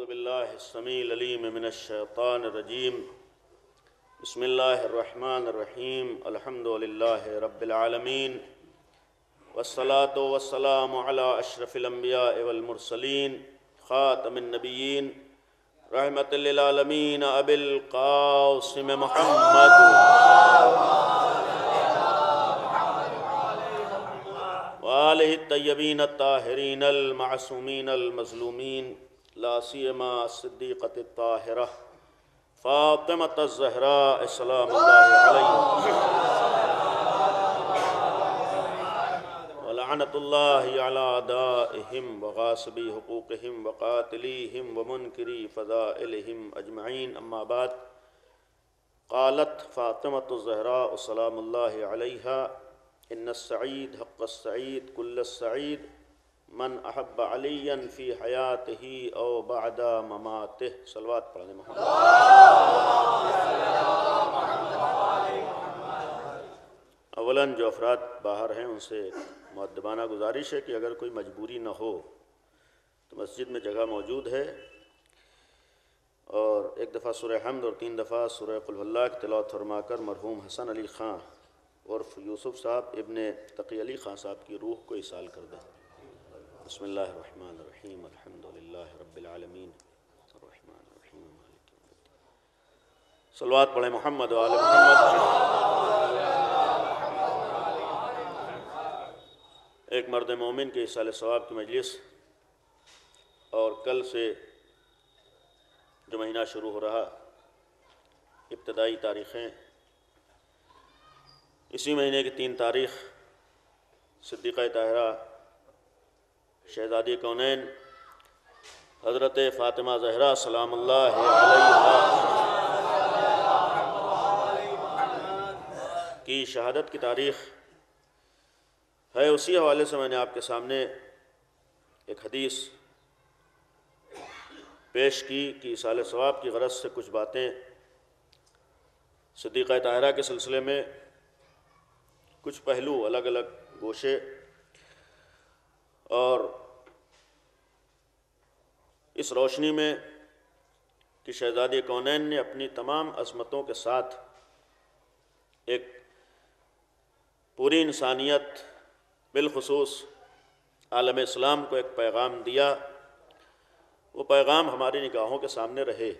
اعوذ باللہ السمیع العلیم من الشیطان الرجیم بسم اللہ الرحمن الرحیم الحمد للہ رب العالمین والصلاة والسلام علی اشرف الانبیاء والمرسلین خاتم النبیین رحمت للعالمین ابی القاسم محمد وآلہ الطیبین الطاہرین المعصومین المظلومین لا سیما الصدیقۃ الطاہرہ فاطمۃ الزہراء سلام اللہ علیہا ولعنۃ اللہ علی اعدائہم وغاصبی حقوقہم وقاتلیہم ومنکری فضائلہم اجمعین اما بعد قالت فاطمۃ الزہراء سلام اللہ علیہا ان السعید حق السعید کل السعید من احب علیاً فی حیاتہ او بعد مماتہ صلوات پڑھیں محمد۔ اولاً جو افراد باہر ہیں ان سے مؤدبانہ گزارش ہے کہ اگر کوئی مجبوری نہ ہو تو مسجد میں جگہ موجود ہے، اور ایک دفعہ سورہ حمد اور 3 دفعہ سورہ قل هو اللہ کی تلاوت فرما کر مرحوم حسن علی خان عرف یوسف صاحب ابن تقی علی خان صاحب کی روح کو ایصال کر دیں۔ بسم اللہ الرحمن الرحیم الحمدللہ رب العالمین الرحمن الرحیم مالک یوم الدین۔ صلوات پڑھیں محمد و آل محمد۔ ایک مرد مومن کے ایصال ثواب کی مجلس، اور کل سے جو مہینہ شروع ہو رہا، ابتدائی تاریخیں اسی مہینے کی 3 تاریخ صدیقہ طاہرہ شہزادی کونین حضرت فاطمہ زہرا سلام اللہ علیہا کی شہادت کی تاریخ ہے۔ اسی حوالے سے میں نے آپ کے سامنے ایک حدیث پیش کی کہ ایصال ثواب کی غرض سے کچھ باتیں صدیقہ طاہرہ کے سلسلے میں، کچھ پہلو، الگ الگ گوشے، اور اس روشنی میں کہ شہزادی کونین نے اپنی تمام عظمتوں کے ساتھ ایک پوری انسانیت بالخصوص عالم اسلام کو ایک پیغام دیا، وہ پیغام ہماری نگاہوں کے سامنے رہے۔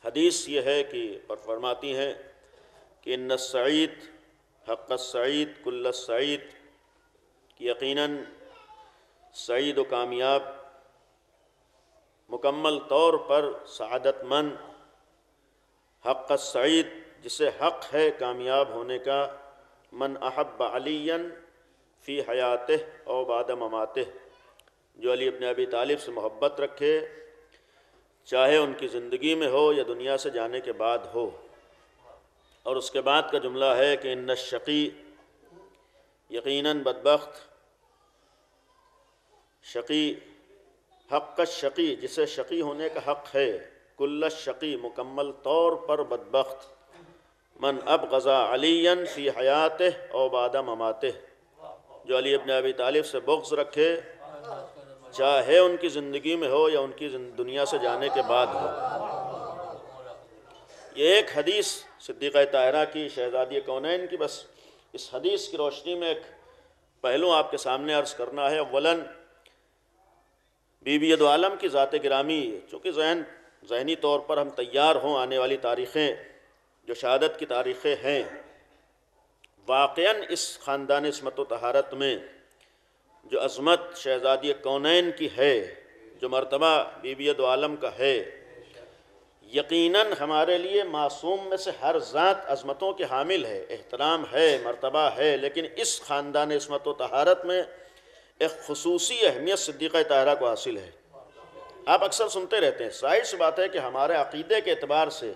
حدیث یہ ہے کہ اور فرماتی ہیں کہ ان السعید حق السعید کل السعید، یقیناً سعید و کامیاب، مکمل طور پر سعادت مند، حق السعید جسے حق ہے کامیاب ہونے کا، من احب علیاً فی حیاتہ او بعد مماتہ، جو علی ابن ابی طالب سے محبت رکھے، چاہے ان کی زندگی میں ہو یا دنیا سے جانے کے بعد ہو۔ اور اس کے بعد کا جملہ ہے کہ ان الشقی، یقیناً بدبخت، شقی، حق الشقی جسے شقی ہونے کا حق ہے، کل الشقی مکمل طور پر بدبخت، من ابغض علیاً فی حیاتہ او بعد مماتہ، جو علی ابن ابی طالب سے بغض رکھے، چاہے ان کی زندگی میں ہو یا ان کی دنیا سے جانے کے بعد ہو۔ یہ ایک حدیث صدیقہ طاہرہ کی شہزادی کونین کی، بس اس حدیث کی روشنی میں ایک پہلو آپ کے سامنے عرض کرنا ہے۔ اولاً بی بی دو عالم کی ذات گرامی، چونکہ ذہنی طور پر ہم تیار ہوں، آنے والی تاریخیں جو شہادت کی تاریخیں ہیں، واقعاً اس خاندان عصمت و طہارت میں جو عظمت شہزادی کونین کی ہے، جو مرتبہ بی بی دو عالم کا ہے، یقیناً ہمارے لیے معصوم میں سے ہر ذات عظمتوں کے حامل ہے، احترام ہے، مرتبہ ہے، لیکن اس خاندان عصمت و طہارت میں ایک خصوصی اہمیت صدیقہ طاہرہ کو حاصل ہے۔ آپ اکثر سنتے رہتے ہیں، ظاہر سی بات ہے کہ ہمارے عقیدے کے اعتبار سے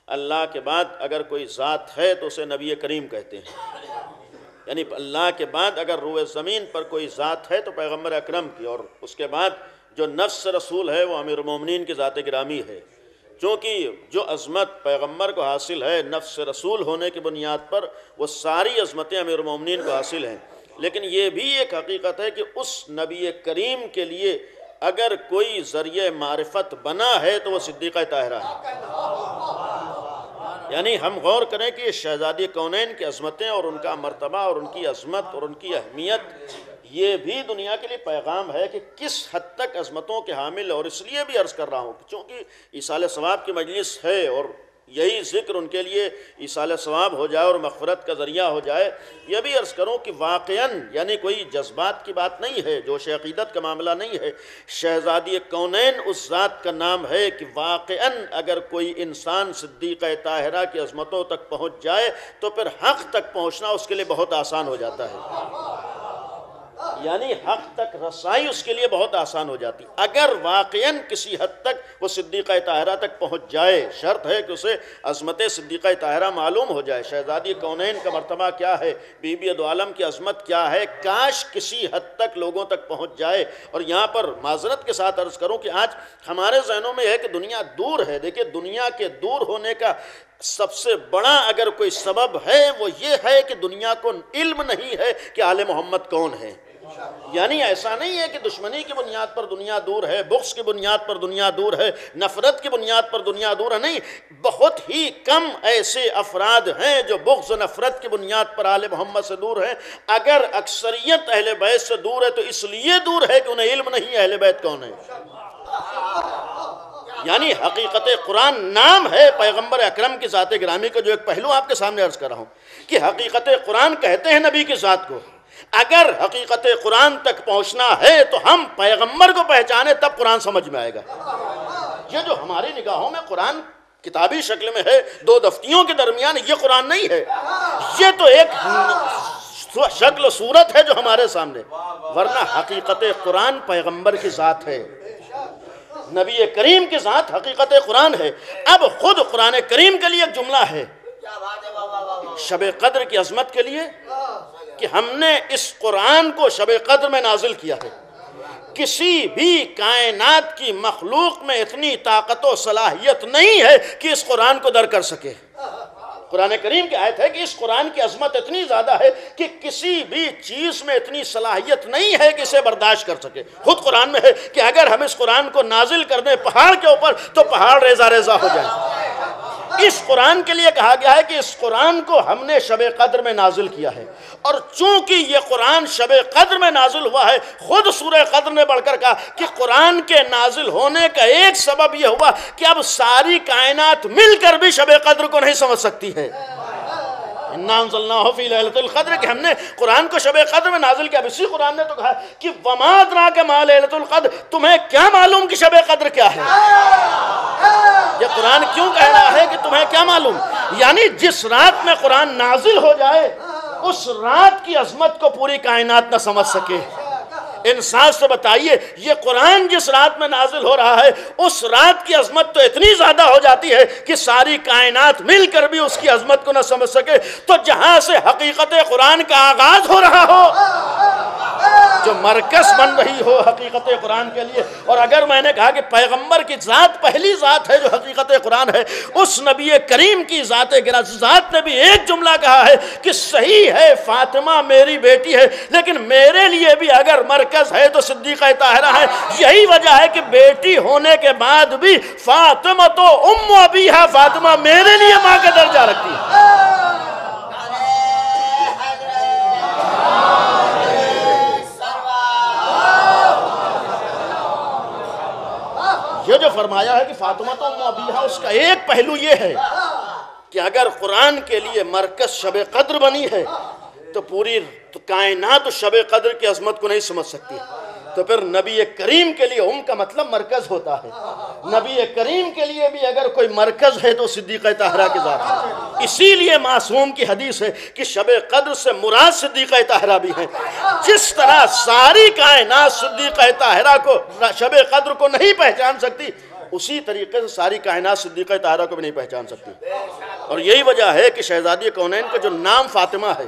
اللہ کے بعد اگر کوئی ذات ہے تو اسے نبی کریم کہتے ہیں، یعنی اللہ کے بعد اگر روئے زمین پر کوئی ذات ہے تو پیغمبر اکرم کی، اور اس کے بعد جو نفس رسول ہے وہ امیر المومنین کی ذات گرامی ہے۔ چونکہ جو عظمت پیغمبر کو حاصل ہے نفس رسول ہونے کی بنیاد پر، وہ ساری عظمتیں امیر المومنین کو حاصل ہیں، لیکن یہ بھی ایک حقیقت ہے کہ اس نبی کریم کے لیے اگر کوئی ذریعہ معرفت بنا ہے تو وہ صدیقہ طاہرہ ہے۔ یعنی ہم غور کریں کہ یہ شہزادی کونین کی عظمتیں اور ان کا مرتبہ اور ان کی عظمت اور ان کی اہمیت، یہ بھی دنیا کے لیے پیغام ہے کہ کس حد تک عظمتوں کے حامل، اور اس لیے بھی عرض کر رہا ہوں چونکہ ایصال ثواب کی مجلس ہے اور یہی ذکر ان کے لیے ایصال ثواب ہو جائے اور مغفرت کا ذریعہ ہو جائے، یہ بھی عرض کروں کہ واقعاً یعنی کوئی جذبات کی بات نہیں ہے، جوش عقیدت کا معاملہ نہیں ہے، شہزادی کونین اس ذات کا نام ہے کہ واقعاً اگر کوئی انسان صدیقہ طاہرہ کی عظمتوں تک پہنچ جائے تو پھر حق تک پہنچنا اس کے لیے بہت آسان ہو جاتا ہے، یعنی حق تک رسائی اس کے لیے بہت آسان ہو جاتی اگر واقعاً کسی حد تک وہ صدیقہ طاہرہ تک پہنچ جائے۔ شرط ہے کہ اسے عظمت صدیقہ طاہرہ معلوم ہو جائے، شہزادی کونین کا مرتبہ کیا ہے، بی بی دو عالم کی عظمت کیا ہے، کاش کسی حد تک لوگوں تک پہنچ جائے۔ اور یہاں پر معذرت کے ساتھ عرض کروں کہ آج ہمارے ذہنوں میں ہے کہ دنیا دور ہے۔ دیکھیں، دنیا کے دور ہونے کا سب سے بڑا اگر کوئی سبب ہے وہ یہ ہے کہ دنیا کو علم نہیں ہے کہ آل محمد کون ہے۔ یعنی ایسا نہیں ہے کہ دشمنی کی بنیاد پر دنیا دور ہے، بغض کی بنیاد پر دنیا دور ہے، نفرت کی بنیاد پر دنیا دور ہے، نہیں، بہت ہی کم ایسے افراد ہیں جو بغض و نفرت کی بنیاد پر آل محمد سے دور ہیں۔ اگر اکثریت اہل بیت سے دور ہے تو اس لیے دور ہے کہ انہیں علم نہیں اہل بیت کون ہے۔ یعنی حقیقت قرآن نام ہے پیغمبر اکرم کی ذات گرامی کا، جو ایک پہلو آپ کے سامنے عرض کر رہا ہوں کہ حقیقت قرآن کہتے ہیں نبی کی ذات کو۔ اگر حقیقت قرآن تک پہنچنا ہے تو ہم پیغمبر کو پہچانے تب قرآن سمجھ میں آئے گا۔ یہ جو ہماری نگاہوں میں قرآن کتابی شکل میں ہے، دو دفتیوں کے درمیان، یہ قرآن نہیں ہے، یہ تو ایک شکل و صورت ہے جو ہمارے سامنے، ورنہ حقیقت قرآن پیغمبر کی ذات ہے، نبی کریم کی ذات حقیقت قرآن ہے۔ اب خود قرآن کریم کے لیے ایک جملہ ہے شب قدر کی عظمت کے لیے کہ ہم نے اس قرآن کو شب قدر میں نازل کیا ہے۔ کسی بھی کائنات کی مخلوق میں اتنی طاقت و صلاحیت نہیں ہے کہ اس قرآن کو در کر سکے۔ قرآن کریم کی آیت ہے کہ اس قرآن کی عظمت اتنی زیادہ ہے کہ کسی بھی چیز میں اتنی صلاحیت نہیں ہے کہ اسے برداشت کر سکے۔ خود قرآن میں ہے کہ اگر ہم اس قرآن کو نازل کر دیں پہاڑ کے اوپر تو پہاڑ ریزہ ریزہ ہو جائے۔ اس قرآن کے لیے کہا گیا ہے کہ اس قرآن کو ہم نے شب قدر میں نازل کیا ہے، اور چونکہ یہ قرآن شب قدر میں نازل ہوا ہے، خود سورہ قدر نے بڑھ کر کہا کہ قرآن کے نازل ہونے کا ایک سبب یہ ہوا کہ اب ساری کائنات مل کر بھی شب قدر کو نہیں سمجھ سکتی ہے۔ اِنَّا أَنزَلْنَاهُ فِي لَيْلَةِ الْقَدْرِ کہ ہم نے قرآن کو شب قدر میں نازل کیا۔ اب اسی قرآن نے تو کہا کہ وَمَا أَدْرَاكَ مَا لَيْلَةُ الْقَدْرِ، تمہیں کیا معلوم کہ شب قدر کیا ہے؟ یہ قرآن کیوں کہہ رہا ہے کہ تمہیں کیا معلوم؟ یعنی جس رات میں قرآن نازل ہو جائے اس رات کی عظمت کو پوری کائنات نہ سمجھ سکے۔ انصاف سے بتائیے، یہ قرآن جس رات میں نازل ہو رہا ہے اس رات کی عظمت تو اتنی زیادہ ہو جاتی ہے کہ ساری کائنات مل کر بھی اس کی عظمت کو نہ سمجھ سکے۔ تو جہاں سے حقیقت قرآن کا آغاز ہو رہا ہو، جو مرکز بن رہی ہو حقیقت قرآن کے لیے، اور اگر میں نے کہا کہ پیغمبر کی ذات پہلی ذات ہے جو حقیقت قرآن ہے، اس نبی کریم کی ذات نے بھی ایک جملہ کہا ہے کہ صحیح ہے فاطمہ میری بیٹی ہے، لیکن میرے لیے بھی اگر مرکز ہے تو صدیقہ طاہرہ ہے۔ یہی وجہ ہے کہ بیٹی ہونے کے بعد بھی فاطمہ تو ام ابیہا، فاطمہ میرے لیے ماں کا درجہ رکھتی ہے۔ یہ جو فرمایا ہے کہ فاطمہ تو ام ابیہا، اس کا ایک پہلو یہ ہے کہ اگر قرآن کے لیے مرکز شب قدر بنی ہے تو پوری کائنات شب قدر کی عظمت کو نہیں سمجھ سکتی۔ تو پھر نبی کریم کے لیے ام کا مطلب مرکز ہوتا ہے۔ نبی کریم کے لیے بھی اگر کوئی مرکز ہے تو صدیقہ طاہرہ کی ذات ہے۔ اسی لیے معصوم کی حدیث ہے کہ شب قدر سے مراد صدیقہ طاہرہ بھی ہے۔ جس طرح ساری کائنات صدیقہ طاہرہ کو شب قدر کو نہیں پہچان سکتی، اسی طریقے سے ساری کائنات صدیقہ طاہرہ کو بھی نہیں پہچان سکتی۔ اور یہی وجہ ہے کہ شہزادی کونین کا جو نام فاطمہ ہے،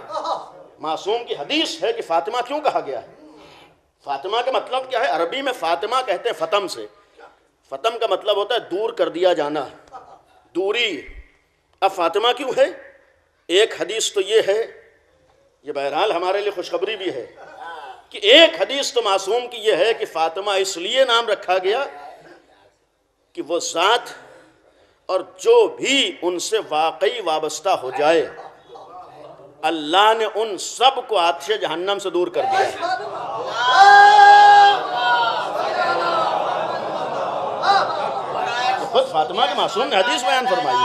معصوم کی حدیث ہے کہ فاطمہ کیوں کہا گیا ہے۔ فاطمہ کا مطلب کیا ہے؟ عربی میں فاطمہ کہتے ہیں فتم سے۔ فتم کا مطلب ہوتا ہے دور کر دیا جانا، دوری۔ اب فاطمہ کیوں ہے؟ ایک حدیث تو یہ ہے، یہ بہرحال ہمارے لیے خوشخبری بھی ہے کہ ایک حدیث تو معصوم کی یہ ہے کہ فاطمہ اس لیے نام رکھا گیا کہ وہ ذات اور جو بھی ان سے واقعی وابستہ ہو جائے اللہ نے ان سب کو آتش جہنم سے دور کر دیا ہے۔ خود فاطمہ کے معصوم نے حدیث بیان فرمائی۔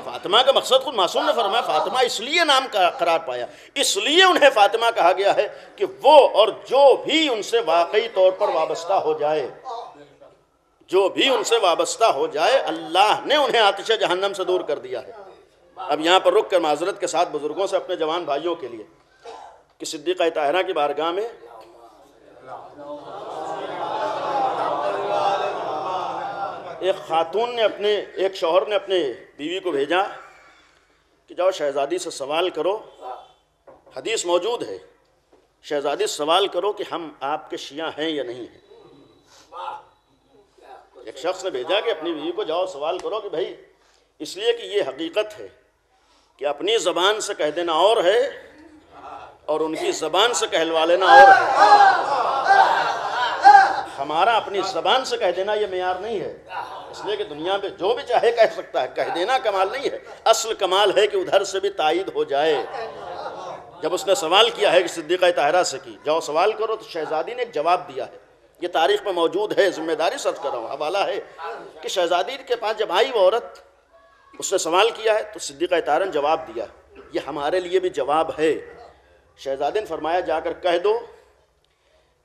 فاطمہ کا مقصد خود معصوم نے فرمایا فاطمہ اس لیے نام قرار پایا، اس لیے انہیں فاطمہ کہا گیا ہے کہ وہ اور جو بھی ان سے واقعی طور پر وابستہ ہو جائے، جو بھی ان سے وابستہ ہو جائے اللہ نے انہیں آتش جہنم سے دور کر دیا ہے۔ اب یہاں پر رک کر معذرت کے ساتھ بزرگوں سے اپنے جوان بھائیوں کے لیے کہ صدیقہ طاہرہ کی بارگاہ میں ایک خاتون نے ایک شوہر نے اپنے بیوی کو بھیجا کہ جاؤ شہزادی سے سوال کرو، حدیث موجود ہے، شہزادی سے سوال کرو کہ ہم آپ کے شیعہ ہیں یا نہیں ہیں۔ ایک شخص نے بھیجا کہ اپنی بیوی کو جاؤ سوال کرو کہ بھائی اس لیے کہ یہ حقیقت ہے کہ اپنی زبان سے کہہ دینا اور ہے اور ان کی زبان سے کہلوا لینا اور ہے۔ ہمارا اپنی زبان سے کہہ دینا یہ معیار نہیں ہے، اس لیے کہ دنیا میں جو بھی چاہے کہہ سکتا ہے، کہہ دینا کمال نہیں ہے، اصل کمال ہے کہ ادھر سے بھی تائید ہو جائے۔ جب اس نے سوال کیا ہے کہ صدیقہ طاہرہ سے کی جاؤ سوال کرو، تو شہزادی نے ایک جواب دیا ہے، یہ تاریخ میں موجود ہے، ذمہ داری سرچ کر رہا ہوں، حوالہ ہے کہ شہزادی کے پاس جب آئی وہ عورت، اس نے سوال کیا ہے تو صدیقہ طاہرہ نے جواب دیا، یہ ہمارے لیے بھی جواب ہے۔ شہزادی نے فرمایا جا کر کہہ دو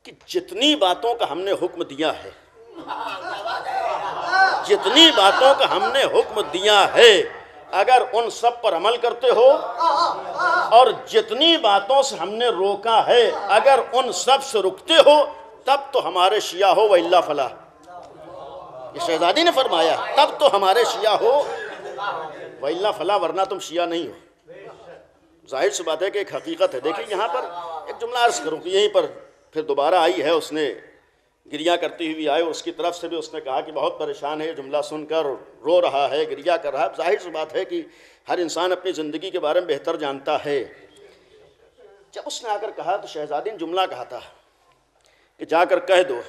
کہ جتنی باتوں کا ہم نے حکم دیا ہے، جتنی باتوں کا ہم نے حکم دیا ہے اگر ان سب پر عمل کرتے ہو اور جتنی باتوں سے ہم نے روکا ہے اگر ان سب سے رکتے ہو تب تو ہمارے شیعہ ہو وَإِلَّا فَلَا۔ یہ شہزادی نے فرمایا تب تو ہمارے شیعہ ہو وَإِلَّا فَلَا، ورنہ تم شیعہ نہیں ہو۔ ظاہر سی بات ہے کہ ایک حقیقت ہے۔ دیکھیں یہاں پر ایک جملہ عرض کروں کہ یہیں پر پھر دوبارہ آئی ہے، اس نے گریہ کرتی ہوئی آئی اور اس کی طرف سے بھی اس نے کہا کہ بہت پریشان ہے، یہ جملہ سن کر رو رہا ہے، گریہ کر رہا ہے۔ ظاہر سی بات ہے کہ ہر انسان اپنی زندگی کے بارے میں بہتر جانتا ہے۔ جب اس نے آ کر کہا تو شہزادی نے جملہ کہا تھا کہ جا کر کہہ دو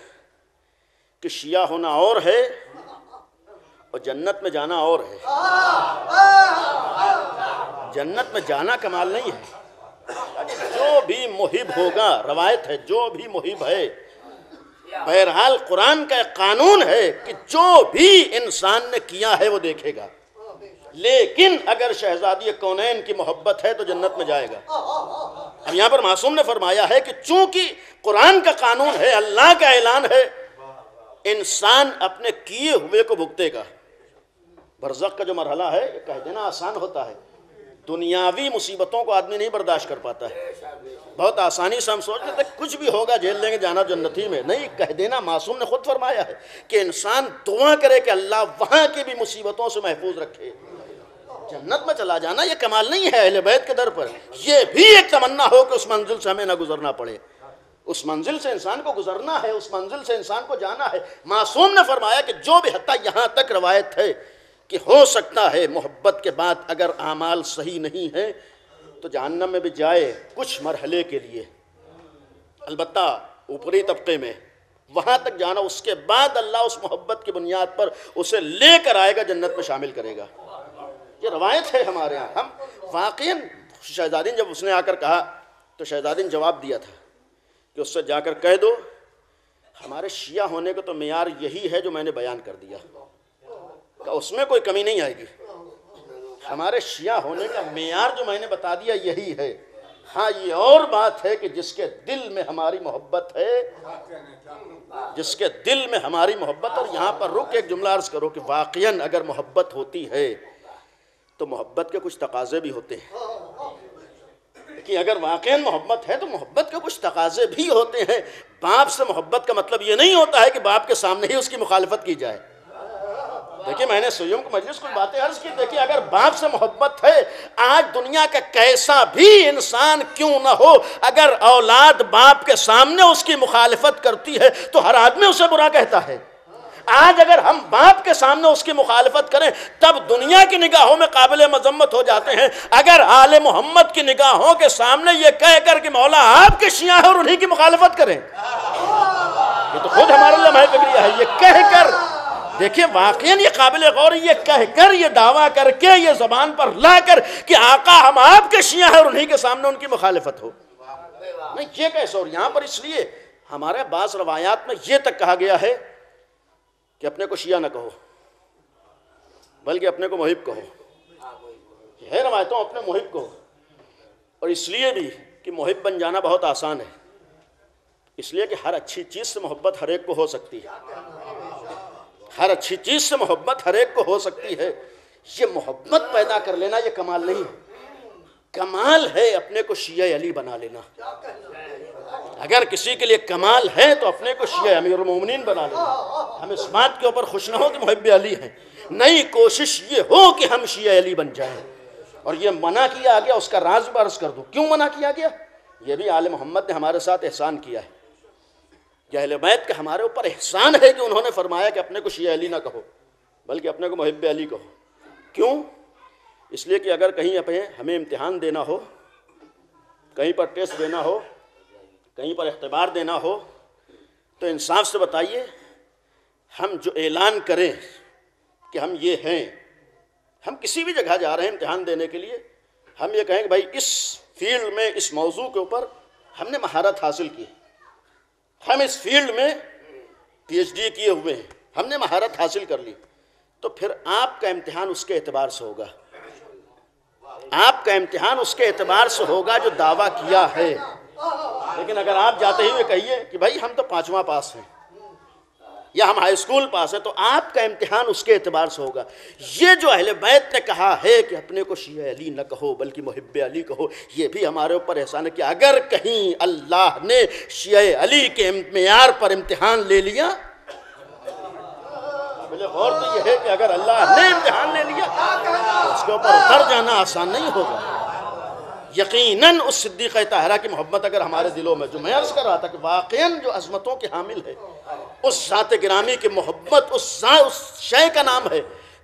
کہ شیعہ ہونا اور ہے اور جنت میں جانا اور ہے۔ جنت میں جانا کمال نہیں ہے، جو بھی محب ہوگا، روایت ہے جو بھی محب ہے، بہرحال قرآن کا ایک قانون ہے کہ جو بھی انسان نے کیا ہے وہ دیکھے گا، لیکن اگر شہزادی کونین کی محبت ہے تو جنت میں جائے گا۔ اب یہاں پر معصوم نے فرمایا ہے کہ چونکہ قرآن کا قانون ہے، اللہ کا اعلان ہے، انسان اپنے کیے ہوئے کو بھگتے گا۔ برزخ کا جو مرحلہ ہے یہ کہہ دینا آسان ہوتا ہے، دنیاوی مصیبتوں کو آدمی نہیں برداشت کر پاتا ہے، بہت آسانی سے ہم سوچ لیتے کچھ بھی ہوگا جھیل لیں گے، جانا جنتی میں، نہیں، کہہ دینا معصوم نے خود فرمایا ہے کہ انسان دعا کرے کہ اللہ وہاں کی بھی مصیبتوں سے محفوظ رکھے۔ جنت میں چلا جانا یہ کمال نہیں ہے اہل بیت کے در پر، یہ بھی ایک تمنا ہو کہ اس منزل سے ہمیں نہ گزرنا پڑے، اس منزل سے انسان کو گزرنا ہے، اس منزل سے انسان کو جانا ہے۔ معصوم نے فرمایا کہ جو بھی حتیٰ یہاں تک روایت ہے کہ ہو سکتا ہے محبت کے بعد اگر اعمال صحیح نہیں ہیں تو جہنم میں بھی جائے کچھ مرحلے کے لیے، البتہ اوپری طبقے میں وہاں تک جانا، اس کے بعد اللہ اس محبت کی بنیاد پر اسے لے کر آئے گا، جنت میں شامل کرے گا۔ یہ روایت ہے ہمارے ہاں۔ ہم واقعاً شہزادی نے جب اس نے آ کر کہا تو شہزادی نے جواب دیا تھا کہ اس سے جا کر کہہ دو ہمارے شیعہ ہونے کا تو معیار یہی ہے جو میں نے بیان کر دیا، کہ اس میں کوئی کمی نہیں آئے گی، ہمارے شیعہ ہونے کا معیار جو میں نے بتا دیا یہی ہے۔ ہاں یہ اور بات ہے کہ جس کے دل میں ہماری محبت ہے، جس کے دل میں ہماری محبت، اور یہاں پر رک ایک جملہ عرض کرو کہ واقعاً اگر محبت ہوتی ہے تو محبت کے کچھ تقاضے بھی ہوتے ہیں، کہ اگر واقعاً محبت ہے تو محبت کے کچھ تقاضے بھی ہوتے ہیں۔ باپ سے محبت کا مطلب یہ نہیں ہوتا ہے کہ باپ کے سامنے ہی اس کی مخالفت کی جائے۔ دیکھیں میں نے سیوم کو مجلس کچھ باتیں عرض کی، دیکھیں اگر باپ سے محبت ہے، آج دنیا کا کیسا بھی انسان کیوں نہ ہو، اگر اولاد باپ کے سامنے اس کی مخالفت کرتی ہے تو ہر آدمی اسے برا کہتا ہے۔ آج اگر ہم باپ کے سامنے اس کی مخالفت کریں تب دنیا کی نگاہوں میں قابل مذمت ہو جاتے ہیں، اگر آل محمد کی نگاہوں کے سامنے یہ کہہ کر کہ مولا آپ کے شیعہ ہیں اور انہی کی مخالفت کریں، یہ تو خود ہمارا لمحہ فکریہ ہے، یہ کہہ کر دیکھیں واقعاً یہ قابل غور، یہ کہہ کر، یہ دعویٰ کر کے، یہ زبان پر لا کر کہ آقا ہم آپ کے شیعہ ہیں اور انہی کے سامنے ان کی مخالفت ہو، نہیں یہ کیسے؟ اور یہاں پر اس لیے ہمارے بعض روایات میں یہ تک کہا گیا ہے کہ اپنے کو شیعہ نہ کہو بلکہ اپنے کو محب کہو، یہ ہے روایتوں اپنے محب کہو، اور اس لیے بھی کہ محب بن جانا بہت آسان ہے، اس لیے کہ ہر اچھی چیز سے محبت ہر ایک کو ہو سکتی ہے، ہر اچھی چیز سے محبت ہر ایک کو ہو سکتی ہے، یہ محبت پیدا کر لینا یہ کمال نہیں ہے، کمال ہے اپنے کو شیعہ علی بنا لینا، اگر کسی کے لیے کمال ہے تو اپنے کو شیعہ امیر المومنین بنا لینا، ہم اس بات کے اوپر خوش نہ ہو کہ محب علی ہیں، نہیں کوشش یہ ہو کہ ہم شیعہ علی بن جائیں، اور یہ منع کیا گیا اس کا راز بھی عرض کر دوں، کیوں منع کیا گیا؟ یہ بھی آل محمد نے ہمارے ساتھ احسان کیا ہے، کہ اہل بیت کا ہمارے اوپر احسان ہے کہ انہوں نے فرمایا کہ اپنے کو شیعہ علی نہ کہو بلکہ اپنے کو محب علی کہو، کیوں؟ اس لیے کہ اگر کہیں ہمیں امتحان دینا ہو، کہیں پر ٹیسٹ دینا ہو، کہیں پر اختبار دینا ہو، تو انصاف سے بتائیے ہم جو اعلان کریں کہ ہم یہ ہیں، ہم کسی بھی جگہ جا رہے ہیں امتحان دینے کے لیے، ہم یہ کہیں کہ بھائی اس فیلڈ میں اس موضوع کے اوپر ہم نے مہارت حاصل کی، ہم اس فیلڈ میں پی ایچ ڈی کیے ہوئے ہیں، ہم نے مہارت حاصل کر لی، تو پھر آپ کا امتحان اس کے اعتبار سے ہوگا، آپ کا امتحان اس کے اعتبار سے ہوگا جو دعویٰ کیا ہے، لیکن اگر آپ جاتے ہی کہیے کہ بھائی ہم تو 5واں پاس ہیں یا ہم ہائی اسکول پاس ہیں، تو آپ کا امتحان اس کے اعتبار سے ہوگا۔ یہ جو اہل بیت نے کہا ہے کہ اپنے کو شیعہ علی نہ کہو بلکہ محب علی کہو، یہ بھی ہمارے اوپر احسان ہے کہ اگر کہیں اللہ نے شیعہ علی کے معیار پر امتحان لے لیا، قابل غور تو یہ ہے کہ اگر اللہ نے امتحان لے لیا اس کے اوپر اتر جانا آسان نہیں ہوگا۔ یقیناً اس صدیقہ طاہرہ کی محبت اگر ہمارے دلوں میں، جو میں عرض کر رہا تھا کہ واقعاً جو عظمتوں کے حامل ہے، اس ذات گرامی کی محبت اس شے کا نام ہے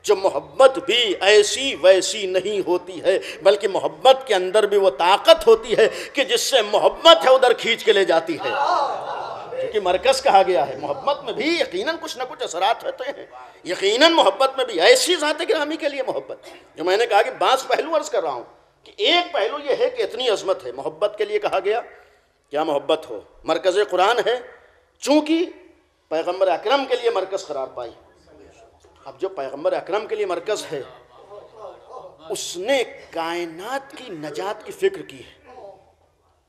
جو محبت بھی ایسی ویسی نہیں ہوتی ہے، بلکہ محبت کے اندر بھی وہ طاقت ہوتی ہے کہ جس سے محبت ہے ادھر کھینچ کے لے جاتی ہے، کیونکہ مرکز کہا گیا ہے۔ محبت میں بھی یقیناً کچھ نہ کچھ اثرات ہوتے ہیں، یقیناً محبت میں بھی ایسی ذات گرامی کے لیے محبت، جو میں نے کہا کہ بعض پہلو عرض کر رہا ہوں کہ ایک پہلو یہ ہے کہ اتنی عظمت ہے، محبت کے لیے کہا گیا کیا محبت ہو، مرکز قرآن ہے، چونکہ پیغمبر اکرم کے لیے مرکز قرار پائی۔ اب جو پیغمبر اکرم کے لیے مرکز ہے، اس نے کائنات کی نجات کی فکر کی ہے۔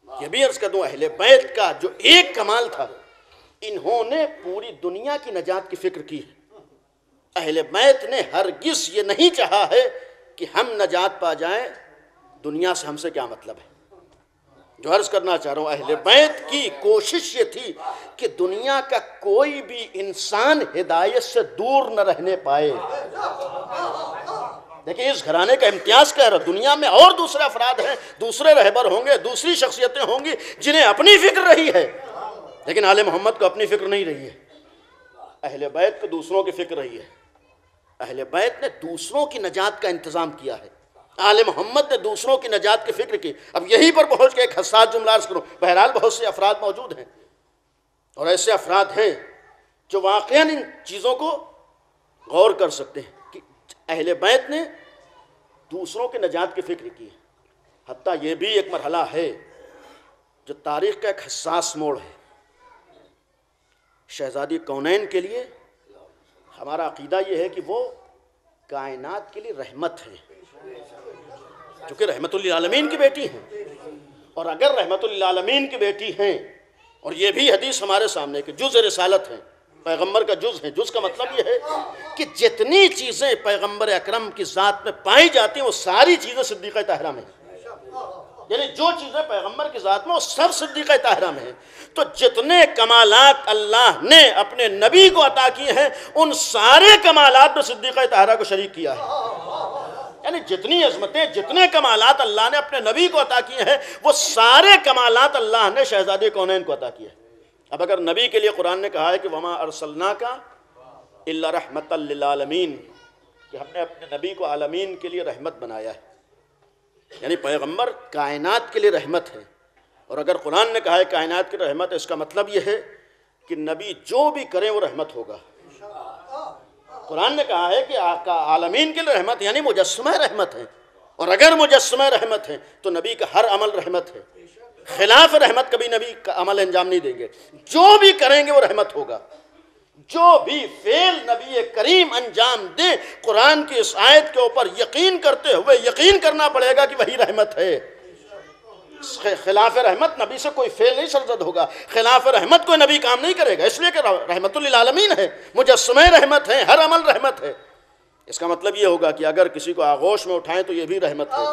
یہ بھی عرض کر دوں اہل بیت کا جو ایک کمال تھا، انہوں نے پوری دنیا کی نجات کی فکر کی ہے۔ اہل بیت نے ہرگز یہ نہیں چاہا ہے کہ ہم نجات پا جائیں، دنیا سے ہم سے کیا مطلب ہے۔ جو عرض کرنا چاہ رہا ہوں، اہل بیت کی کوشش یہ تھی کہ دنیا کا کوئی بھی انسان ہدایت سے دور نہ رہنے پائے۔ دیکھیں اس گھرانے کا امتیاز کیا ہے، دنیا میں اور دوسرے افراد ہیں، دوسرے رہبر ہوں گے، دوسری شخصیتیں ہوں گی جنہیں اپنی فکر رہی ہے، لیکن آل محمد کو اپنی فکر نہیں رہی ہے، اہل بیت کو دوسروں کی فکر رہی ہے۔ اہل بیت نے دوسروں کی نجات کا انتظام کیا ہے، آل محمد نے دوسروں کی نجات کی فکر کی۔ اب یہیں پر پہنچ کے ایک حساس جملہ عرض کروں، بہرحال بہت سے افراد موجود ہیں اور ایسے افراد ہیں جو واقعاً ان چیزوں کو غور کر سکتے ہیں کہ اہل بیت نے دوسروں کی نجات کی فکر کی ہے۔ حتیٰ یہ بھی ایک مرحلہ ہے جو تاریخ کا ایک حساس موڑ ہے۔ شہزادی کونین کے لیے ہمارا عقیدہ یہ ہے کہ وہ کائنات کے لیے رحمت ہے، چونکہ رحمت للعالمین کی بیٹی ہیں، اور اگر رحمت للعالمین کی بیٹی ہیں، اور یہ بھی حدیث ہمارے سامنے کہ جز رسالت ہیں، پیغمبر کا جز ہیں، جز کا مطلب یہ ہے کہ جتنی چیزیں پیغمبر اکرم کی ذات میں پائی جاتی ہیں وہ ساری چیزیں صدیقہ طاہرہ میں ہیں، یعنی جو چیزیں پیغمبر کی ذات میں وہ سب صدیقہ طاہرہ میں ہیں۔ تو جتنے کمالات اللہ نے اپنے نبی کو عطا کیے ہیں، ان سارے کمالات میں صدیقہ طاہرہ کو شریک کیا ہے، یعنی جتنی عظمتیں، جتنے کمالات اللہ نے اپنے نبی کو عطا کیے ہیں، وہ سارے کمالات اللہ نے شہزادی کونین کو عطا کیے ہیں۔ اب اگر نبی کے لیے قرآن نے کہا ہے کہ وما ارسلناک الا رحمۃ للعالمین، کہ ہم نے اپنے نبی کو عالمین کے لیے رحمت بنایا ہے، یعنی پیغمبر کائنات کے لیے رحمت ہے۔ اور اگر قرآن نے کہا ہے کائنات کی رحمت، اس کا مطلب یہ ہے کہ نبی جو بھی کریں وہ رحمت ہوگا۔ قرآن نے کہا ہے کہ عالمین کے لیے رحمت یعنی مجسمہ رحمت ہے، اور اگر مجسمہ رحمت ہے تو نبی کا ہر عمل رحمت ہے، خلاف رحمت کبھی نبی کا عمل انجام نہیں دیں گے۔ جو بھی کریں گے وہ رحمت ہوگا، جو بھی فعل نبی کریم انجام دے، قرآن کی اس آیت کے اوپر یقین کرتے ہوئے یقین کرنا پڑے گا کہ وہی رحمت ہے۔ خلاف رحمت نبی سے کوئی فعل نہیں سرزد ہوگا، خلاف رحمت کوئی نبی کام نہیں کرے گا، اس لیے کہ رحمت للعالمین ہے، مجسمہ رحمت ہے، ہر عمل رحمت ہے۔ اس کا مطلب یہ ہوگا کہ اگر کسی کو آغوش میں اٹھائیں تو یہ بھی رحمت ہے،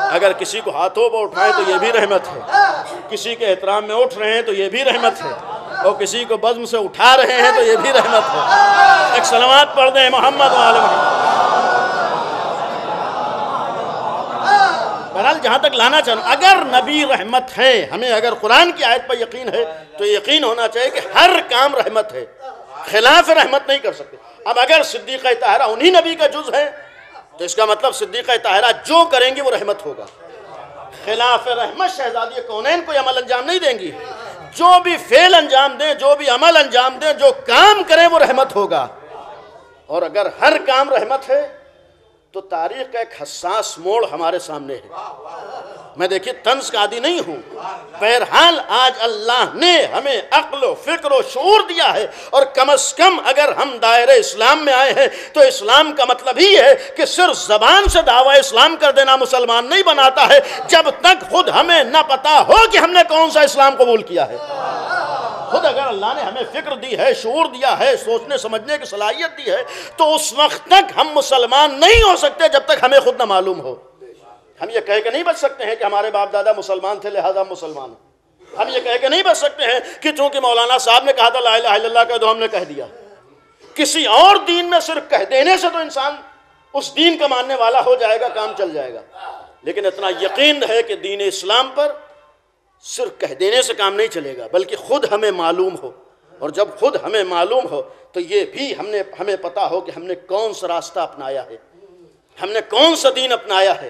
اگر کسی کو ہاتھوں پر اٹھائیں تو یہ بھی رحمت ہے، کسی کے احترام میں اٹھ رہے ہیں تو یہ بھی رحمت ہے، اور کسی کو بزم سے اٹھا رہے ہیں تو یہ بھی رحمت ہے۔ ایک صلوات پڑھ دیں محمد و آل محمد۔ بہرحال جہاں تک لانا چاہوں، اگر نبی رحمت ہے، ہمیں اگر قرآن کی آیت پر یقین ہے تو یقین ہونا چاہیے کہ ہر کام رحمت ہے، خلاف رحمت نہیں کر سکتے۔ اب اگر صدیقہ طاہرہ انہی نبی کا جز ہے تو اس کا مطلب صدیقہ طاہرہ جو کریں گے وہ رحمت ہوگا، خلاف رحمت شہزادی کونین کوئی عمل انجام نہیں دیں گی۔ جو بھی فعل انجام دیں، جو بھی عمل انجام دیں، جو کام کریں وہ رحمت ہوگا۔ اور اگر ہر کام رحمت ہے تو تاریخ کا ایک حساس موڑ ہمارے سامنے ہے۔ میں دیکھیے طنز کا عادی نہیں ہوں، بہرحال آج اللہ نے ہمیں عقل و فکر و شعور دیا ہے، اور کم از کم اگر ہم دائرہ اسلام میں آئے ہیں تو اسلام کا مطلب ہی ہے کہ صرف زبان سے دعویٰ اسلام کر دینا مسلمان نہیں بناتا ہے، جب تک خود ہمیں نہ پتا ہو کہ ہم نے کون سا اسلام قبول کیا ہے۔ خود اگر اللہ نے ہمیں فکر دی ہے، شعور دیا ہے، سوچنے سمجھنے کی صلاحیت دی ہے، تو اس وقت تک ہم مسلمان نہیں ہو سکتے جب تک ہمیں خود نہ معلوم ہو۔ ہم یہ کہہ کے نہیں بچ سکتے ہیں کہ ہمارے باپ دادا مسلمان تھے لہذا مسلمان ہیں۔ ہم یہ کہہ کے نہیں بچ سکتے ہیں کہ چونکہ مولانا صاحب نے کہا تھا لا الہ الا اللہ کہہ دو، ہم نے کہہ دیا۔ کسی اور دین میں صرف کہہ دینے سے تو انسان اس دین کا ماننے والا ہو جائے گا، کام چل جائے گا، لیکن اتنا یقین ہے کہ دین اسلام پر صرف کہہ دینے سے کام نہیں چلے گا، بلکہ خود ہمیں معلوم ہو، اور جب خود ہمیں معلوم ہو تو یہ بھی ہمیں پتا ہو کہ ہم نے کون سا راستہ اپنایا ہے، ہم نے کون سا دین اپنایا ہے،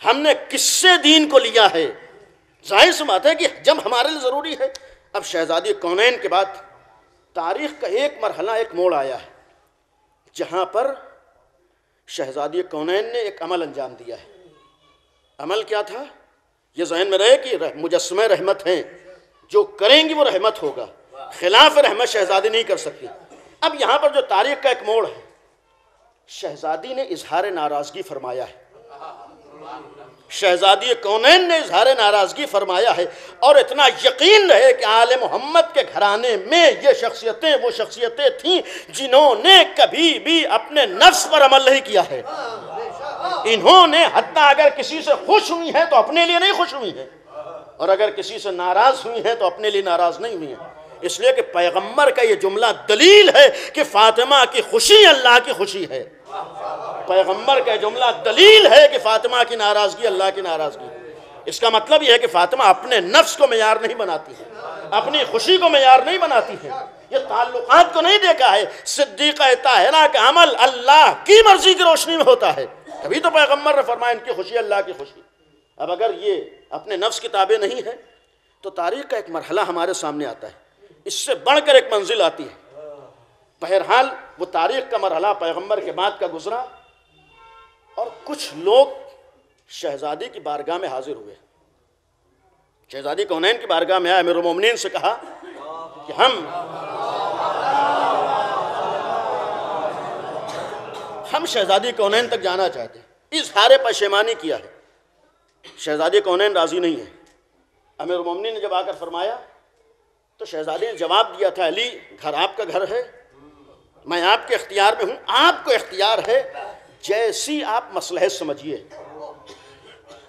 ہم نے کس سے دین کو لیا ہے۔ ظاہر سی بات ہے کہ جب ہمارے لیے ضروری ہے۔ اب شہزادی کونین کے بعد تاریخ کا ایک مرحلہ، ایک موڑ آیا ہے جہاں پر شہزادی کونین نے ایک عمل انجام دیا ہے۔ عمل کیا تھا؟ یہ ذہن میں رہے کہ مجسمہ رحمت ہیں، جو کریں گی وہ رحمت ہوگا، خلاف رحمت شہزادی نہیں کر سکتی۔ اب یہاں پر جو تاریخ کا ایک موڑ ہے، شہزادی نے اظہار ناراضگی فرمایا ہے، شہزادی کونین نے اظہار ناراضگی فرمایا ہے، اور اتنا یقین رہے کہ آل محمد کے گھرانے میں یہ شخصیتیں وہ شخصیتیں تھیں جنہوں نے کبھی بھی اپنے نفس پر عمل نہیں کیا ہے۔ انہوں نے حتیٰ اگر کسی سے خوش ہوئی ہیں تو اپنے لیے نہیں خوش ہوئی ہیں، اور اگر کسی سے ناراض ہوئی ہیں تو اپنے لیے ناراض نہیں ہوئی ہیں۔ اس لیے کہ پیغمبر کا یہ جملہ دلیل ہے کہ فاطمہ کی خوشی اللہ کی خوشی ہے۔ پیغمبر کا جملہ دلیل ہے کہ فاطمہ کی ناراضگی اللہ کی ناراضگی ہے۔ اس کا مطلب یہ ہے کہ فاطمہ اپنے نفس کو معیار نہیں بناتی ہے، اپنی خوشی کو معیار نہیں بناتی ہے، یہ تعلقات کو نہیں دیکھا ہے۔ صدیقہ طاہرہ کا عمل اللہ کی مرضی کی روشنی میں ہوتا ہے، تبھی تو پیغمبر نے فرمایا ان کی خوشی اللہ کی خوشی۔ اب اگر یہ اپنے نفس کی تابع نہیں ہے تو تاریخ کا ایک مرحلہ ہمارے سامنے آتا ہے، اس سے بڑھ کر ایک منزل آتی ہے۔ بہرحال وہ تاریخ کا مرحلہ پیغمبر کے بعد کا گزرا، اور کچھ لوگ شہزادی کی بارگاہ میں حاضر ہوئے، شہزادی کونین کی بارگاہ میں آئے، امیر المومنین سے کہا کہ ہم شہزادی کونین تک جانا چاہتے ہیں۔ اظہار پشیمانی کیا ہے، شہزادی کونین راضی نہیں ہے۔ امیر المومنین نے جب آ کر فرمایا تو شہزادی نے جواب دیا تھا، علی گھر آپ کا گھر ہے، میں آپ کے اختیار میں ہوں، آپ کو اختیار ہے جیسی آپ مصلحت سمجھیے۔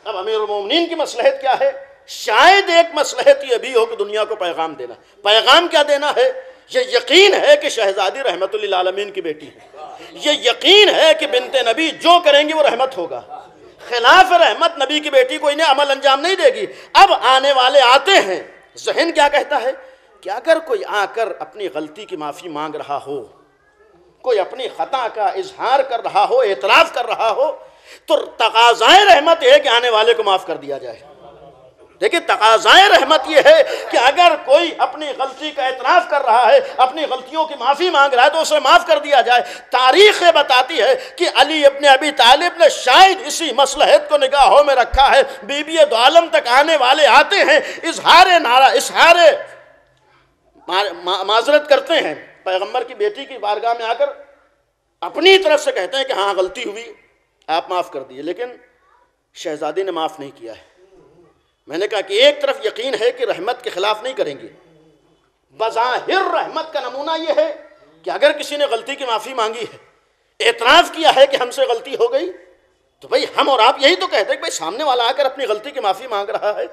اب امیر المومنین کی مصلحت کیا ہے؟ شاید ایک مصلحت یہ بھی ہو کہ دنیا کو پیغام دینا۔ پیغام کیا دینا ہے؟ یہ یقین ہے کہ شہزادی رحمت للعالمین کی بیٹی ہے، یہ یقین ہے کہ بنت نبی جو کریں گی وہ رحمت ہوگا، خلاف رحمت نبی کی بیٹی کو انہیں عمل انجام نہیں دے گی۔ اب آنے والے آتے ہیں، ذہن کیا کہتا ہے کہ اگر کوئی آ کر اپنی غلطی کی معافی مانگ رہا ہو کوئی اپنی خطا کا اظہار کر رہا ہو، اعتراف کر رہا ہو، تو تقاضائے رحمت یہ ہے کہ آنے والے کو معاف کر دیا جائے۔ دیکھیں تقاضائے رحمت یہ ہے کہ اگر کوئی اپنی غلطی کا اعتراف کر رہا ہے، اپنی غلطیوں کی معافی مانگ رہا ہے، تو اسے معاف کر دیا جائے۔ تاریخ بتاتی ہے کہ علی ابن ابی طالب نے شاید اسی مصلحت کو نگاہوں میں رکھا ہے۔ بی بی دو عالم تک آنے والے آتے ہیں، اظہار معذرت کرتے ہیں، پیغمبر کی بیٹی کی بارگاہ میں آ کر اپنی طرف سے کہتے ہیں کہ ہاں غلطی ہوئی، آپ معاف کر دیے، لیکن شہزادی نے معاف نہیں کیا ہے۔ میں نے کہا کہ ایک طرف یقین ہے کہ رحمت کے خلاف نہیں کریں گے، بظاہر رحمت کا نمونہ یہ ہے کہ اگر کسی نے غلطی کی معافی مانگی ہے، اعتراف کیا ہے کہ ہم سے غلطی ہو گئی، تو بھئی ہم اور آپ یہی تو کہتے ہیں کہ بھئی سامنے والا آ کر اپنی غلطی کی معافی مانگ رہا ہے،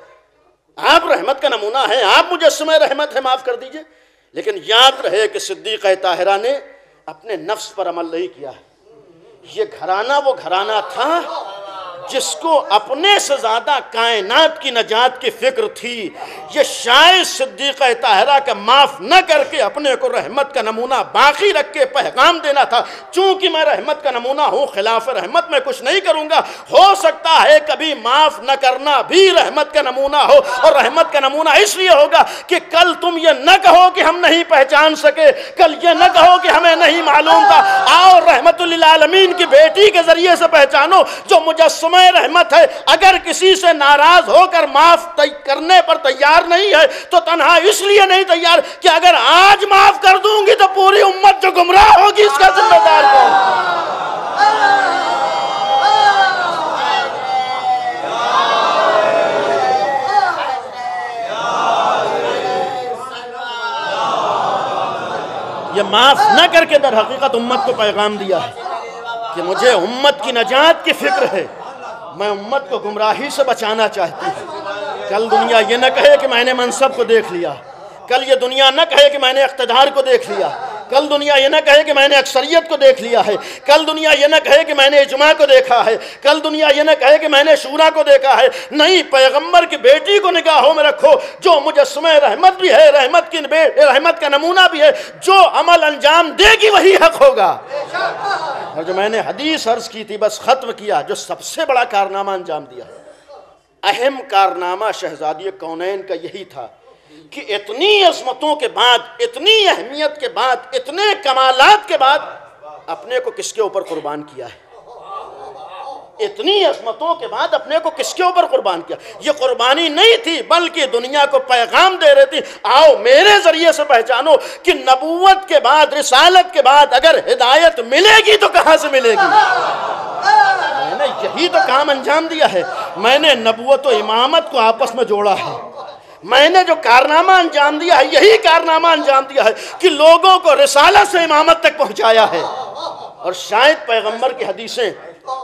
آپ رحمت کا نمونہ ہیں، آپ مجسمہ رحمت ہے، معاف کر دیجئے۔ لیکن یاد رہے کہ صدیقہ طاہرہ نے اپنے نفس پر عمل نہیں کیا ہے۔ یہ گھرانہ وہ گھرانہ تھا جس کو اپنے سے زیادہ کائنات کی نجات کی فکر تھی۔ یہ شاید صدیقہ طاہرہ کا معاف نہ کر کے اپنے کو رحمت کا نمونہ باقی رکھ کے پیغام دینا تھا، چونکہ میں رحمت کا نمونہ ہوں، خلاف رحمت میں کچھ نہیں کروں گا۔ ہو سکتا ہے کبھی معاف نہ کرنا بھی رحمت کا نمونہ ہو، اور رحمت کا نمونہ اس لیے ہوگا کہ کل تم یہ نہ کہو کہ ہم نہیں پہچان سکے، کل یہ نہ کہو کہ ہمیں نہیں معلوم تھا، آؤ رحمت للعالمین کی بیٹی کے ذریعے سے پہچانو جو مجسمہ رحمت ہے۔ اگر کسی سے ناراض ہو کر معاف کرنے پر تیار نہیں ہے تو تنہا اس لیے نہیں تیار کہ اگر آج معاف کر دوں گی تو پوری امت جو گمراہ ہوگی اس کا ذمہ دار کون؟ یہ معاف نہ کر کے در حقیقت امت کو پیغام دیا ہے کہ مجھے امت کی نجات کی فکر ہے، میں امت کو گمراہی سے بچانا چاہتی ہوں۔ کل دنیا یہ نہ کہے کہ میں نے منصب کو دیکھ لیا، کل یہ دنیا نہ کہے کہ میں نے اقتدار کو دیکھ لیا، کل دنیا یہ نہ کہے کہ میں نے اکثریت کو دیکھ لیا ہے، کل دنیا یہ نہ کہے کہ میں نے اجماع کو دیکھا ہے، کل دنیا یہ نہ کہے کہ میں نے شورا کو دیکھا ہے۔ نہیں، پیغمبر کی بیٹی کو نگاہوں میں رکھو جو مجسمہ رحمت بھی ہے، رحمت کا نمونہ بھی ہے، جو عمل انجام دے گی وہی حق ہوگا۔ اور جو میں نے حدیث عرض کی تھی، بس ختم کیا، جو سب سے بڑا کارنامہ انجام دیا، اہم کارنامہ شہزادی کونین کا یہی تھا کہ اتنی عظمتوں کے بعد، اتنی اہمیت کے بعد، اتنے کمالات کے بعد اپنے کو کس کے اوپر قربان کیا ہے؟ اتنی عظمتوں کے بعد اپنے کو کس کے اوپر قربان کیا؟ یہ قربانی نہیں تھی بلکہ دنیا کو پیغام دے رہی تھی، آؤ میرے ذریعے سے پہچانو کہ نبوت کے بعد، رسالت کے بعد اگر ہدایت ملے گی تو کہاں سے ملے گی؟ میں نے یہی تو کام انجام دیا ہے، میں نے نبوت و امامت کو آپس میں جوڑا ہے، میں نے جو کارنامہ انجام دیا ہے یہی کارنامہ انجام دیا ہے کہ لوگوں کو رسالت سے امامت تک پہنچایا ہے۔ اور شاید پیغمبر کی حدیثیں،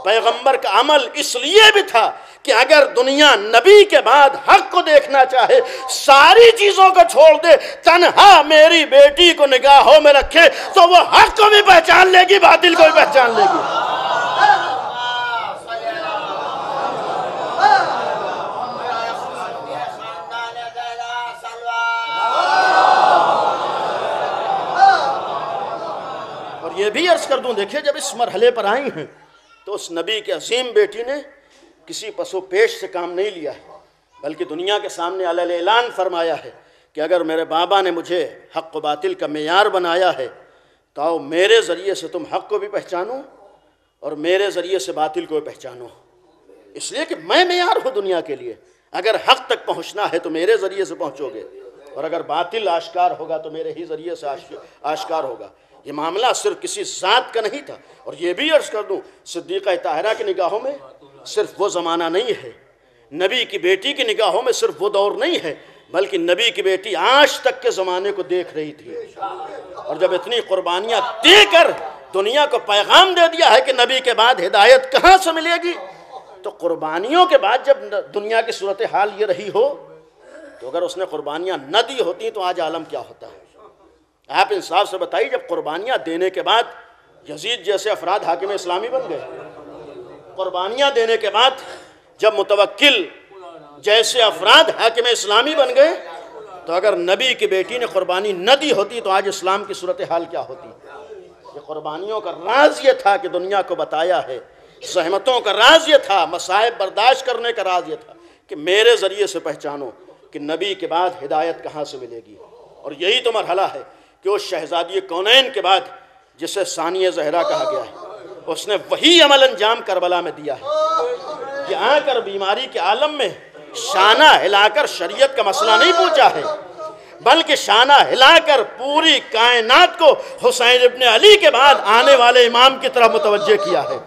پیغمبر کا عمل اس لیے بھی تھا کہ اگر دنیا نبی کے بعد حق کو دیکھنا چاہے، ساری چیزوں کو چھوڑ دے، تنہا میری بیٹی کو نگاہوں میں رکھے تو وہ حق کو بھی پہچان لے گی، باطل کو بھی پہچان لے گی۔ یہ بھی عرض کر دوں، دیکھیں جب اس مرحلے پر آئی ہیں تو اس نبی کے عظیم بیٹی نے کسی پس و پیش سے کام نہیں لیا ہے، بلکہ دنیا کے سامنے علیہ اعلان فرمایا ہے کہ اگر میرے بابا نے مجھے حق و باطل کا معیار بنایا ہے تو آؤ میرے ذریعے سے تم حق کو بھی پہچانو اور میرے ذریعے سے باطل کو بھی پہچانو، اس لیے کہ میں معیار ہوں دنیا کے لیے۔ اگر حق تک پہنچنا ہے تو میرے ذریعے سے پہنچو گے، اور اگر باطل آشکار ہوگا تو میرے ہی ذریعے سے آشکار ہوگا۔ یہ معاملہ صرف کسی ذات کا نہیں تھا۔ اور یہ بھی عرض کر دوں، صدیقہ طاہرہ کی نگاہوں میں صرف وہ زمانہ نہیں ہے، نبی کی بیٹی کی نگاہوں میں صرف وہ دور نہیں ہے، بلکہ نبی کی بیٹی آج تک کے زمانے کو دیکھ رہی تھی۔ اور جب اتنی قربانیاں دے کر دنیا کو پیغام دے دیا ہے کہ نبی کے بعد ہدایت کہاں سے ملے گی، تو قربانیوں کے بعد جب دنیا کی صورتحال یہ رہی ہو تو اگر اس نے قربانیاں نہ دی ہوتی تو آج عالم کیا ہوتا ہے؟ آپ انصاف سے بتائیے، جب قربانیاں دینے کے بعد یزید جیسے افراد حاکم اسلامی بن گئے، قربانیاں دینے کے بعد جب متوکل جیسے افراد حاکم اسلامی بن گئے، تو اگر نبی کی بیٹی نے قربانی نہ دی ہوتی تو آج اسلام کی صورتحال کیا ہوتی؟ کہ قربانیوں کا راز یہ تھا کہ دنیا کو بتایا ہے، زحمتوں کا راز یہ تھا، مصائب برداشت کرنے کا راز یہ تھا کہ میرے ذریعے سے پہچانو کہ نبی کے بعد ہدایت کہاں سے ملے گی۔ اور یہی تو مرحلہ ہے کہ اس شہزادی کونین کے بعد جسے ثانیہ زہرا کہا گیا ہے، اس نے وہی عمل انجام کربلا میں دیا ہے کہ آ کر بیماری کے عالم میں شانہ ہلا کر شریعت کا مسئلہ نہیں پوچھا ہے، بلکہ شانہ ہلا کر پوری کائنات کو حسین ابن علی کے بعد آنے والے امام کی طرف متوجہ کیا ہے۔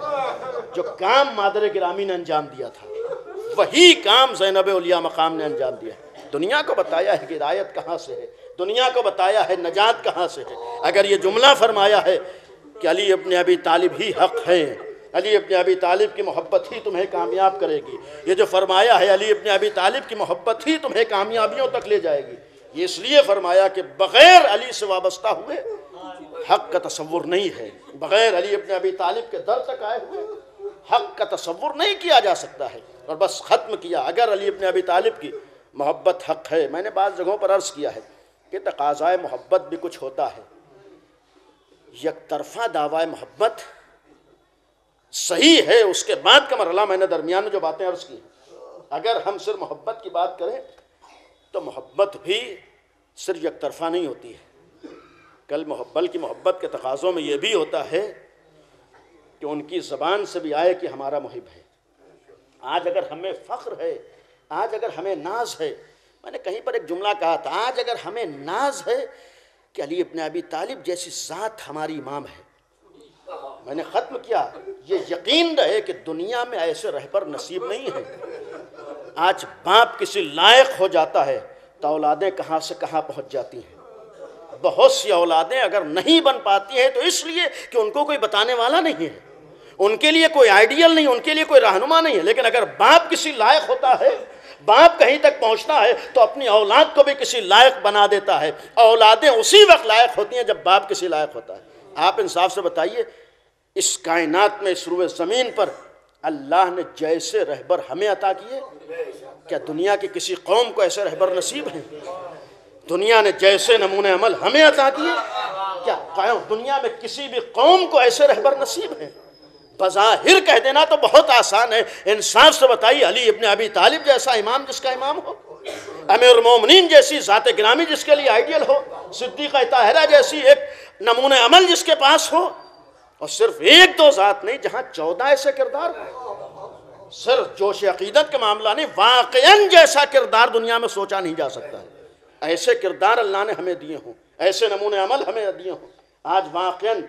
جو کام مادر گرامی نے انجام دیا تھا وہی کام زینب اولیاء مقام نے انجام دیا ہے۔ دنیا کو بتایا ہے کہ ہدایت کہاں سے ہے، دنیا کو بتایا ہے نجات کہاں سے ہے۔ اگر یہ جملہ فرمایا ہے کہ علی ابن ابی طالب ہی حق ہے، علی ابن ابی طالب کی محبت ہی تمہیں کامیاب کرے گی، یہ جو فرمایا ہے علی ابن ابی طالب کی محبت ہی تمہیں کامیابیوں تک لے جائے گی، یہ اس لیے فرمایا کہ بغیر علی سے وابستہ ہوئے حق کا تصور نہیں ہے، بغیر علی ابن ابی طالب کے در تک آئے ہوئے حق کا تصور نہیں کیا جا سکتا ہے۔ اور بس ختم کیا، اگر علی ابن ابی طالب کی محبت حق ہے، میں نے بعض جگہوں پر عرض کیا ہے کہ تقاضائے محبت بھی کچھ ہوتا ہے، یک طرفہ دعوی محبت صحیح ہے، اس کے بعد کا مرحلہ میں نے درمیان میں جو باتیں عرض کی ہیں، اگر ہم صرف محبت کی بات کریں تو محبت بھی صرف یک طرفہ نہیں ہوتی ہے، بلکہ محبت کے تقاضوں میں یہ بھی ہوتا ہے کہ ان کی زبان سے بھی آئے کہ ہمارا محب ہے۔ آج اگر ہمیں فخر ہے، آج اگر ہمیں ناز ہے، میں نے کہیں پر ایک جملہ کہا تھا، آج اگر ہمیں ناز ہے کہ علی ابن ابی طالب جیسی ذات ہماری امام ہے، میں نے ختم کیا، یہ یقین رہے کہ دنیا میں ایسے رہبر نصیب نہیں ہے۔ آج باپ کسی لائق ہو جاتا ہے تو اولادیں کہاں سے کہاں پہنچ جاتی ہیں۔ بہت سی اولادیں اگر نہیں بن پاتی ہیں تو اس لیے کہ ان کو کوئی بتانے والا نہیں ہے، ان کے لیے کوئی آئیڈیل نہیں، ان کے لیے کوئی رہنما نہیں ہے۔ لیکن اگر باپ کسی لائق ہوتا ہے، باپ کہیں تک پہنچتا ہے تو اپنی اولاد کو بھی کسی لائق بنا دیتا ہے۔ اولادیں اسی وقت لائق ہوتی ہیں جب باپ کسی لائق ہوتا ہے۔ آپ انصاف سے بتائیے، اس کائنات میں، اس روئے زمین پر اللہ نے جیسے رہبر ہمیں عطا کیے، کیا دنیا کی کسی قوم کو ایسے رہبر نصیب ہیں؟ دنیا نے جیسے نمونے عمل ہمیں عطا کیے، کیا دنیا میں کسی بھی قوم کو ایسے رہبر نصیب ہیں؟ بظاہر کہہ دینا تو بہت آسان ہے، انصاف سے بتائیے علی ابن ابی طالب جیسا امام جس کا امام ہو، امیر المومنین جیسی ذات گرامی جس کے لیے آئیڈیل ہو، صدیقہ طاہرہ جیسی ایک نمونہ عمل جس کے پاس ہو، اور صرف ایک دو ذات نہیں جہاں 14 ایسے کردار ہو۔ صرف جوش عقیدت کا معاملہ نہیں، واقعاً جیسا کردار دنیا میں سوچا نہیں جا سکتا ہے۔ ایسے کردار اللہ نے ہمیں دیے ہوں، ایسے نمونے عمل ہمیں دیے ہوں۔ آج واقعاً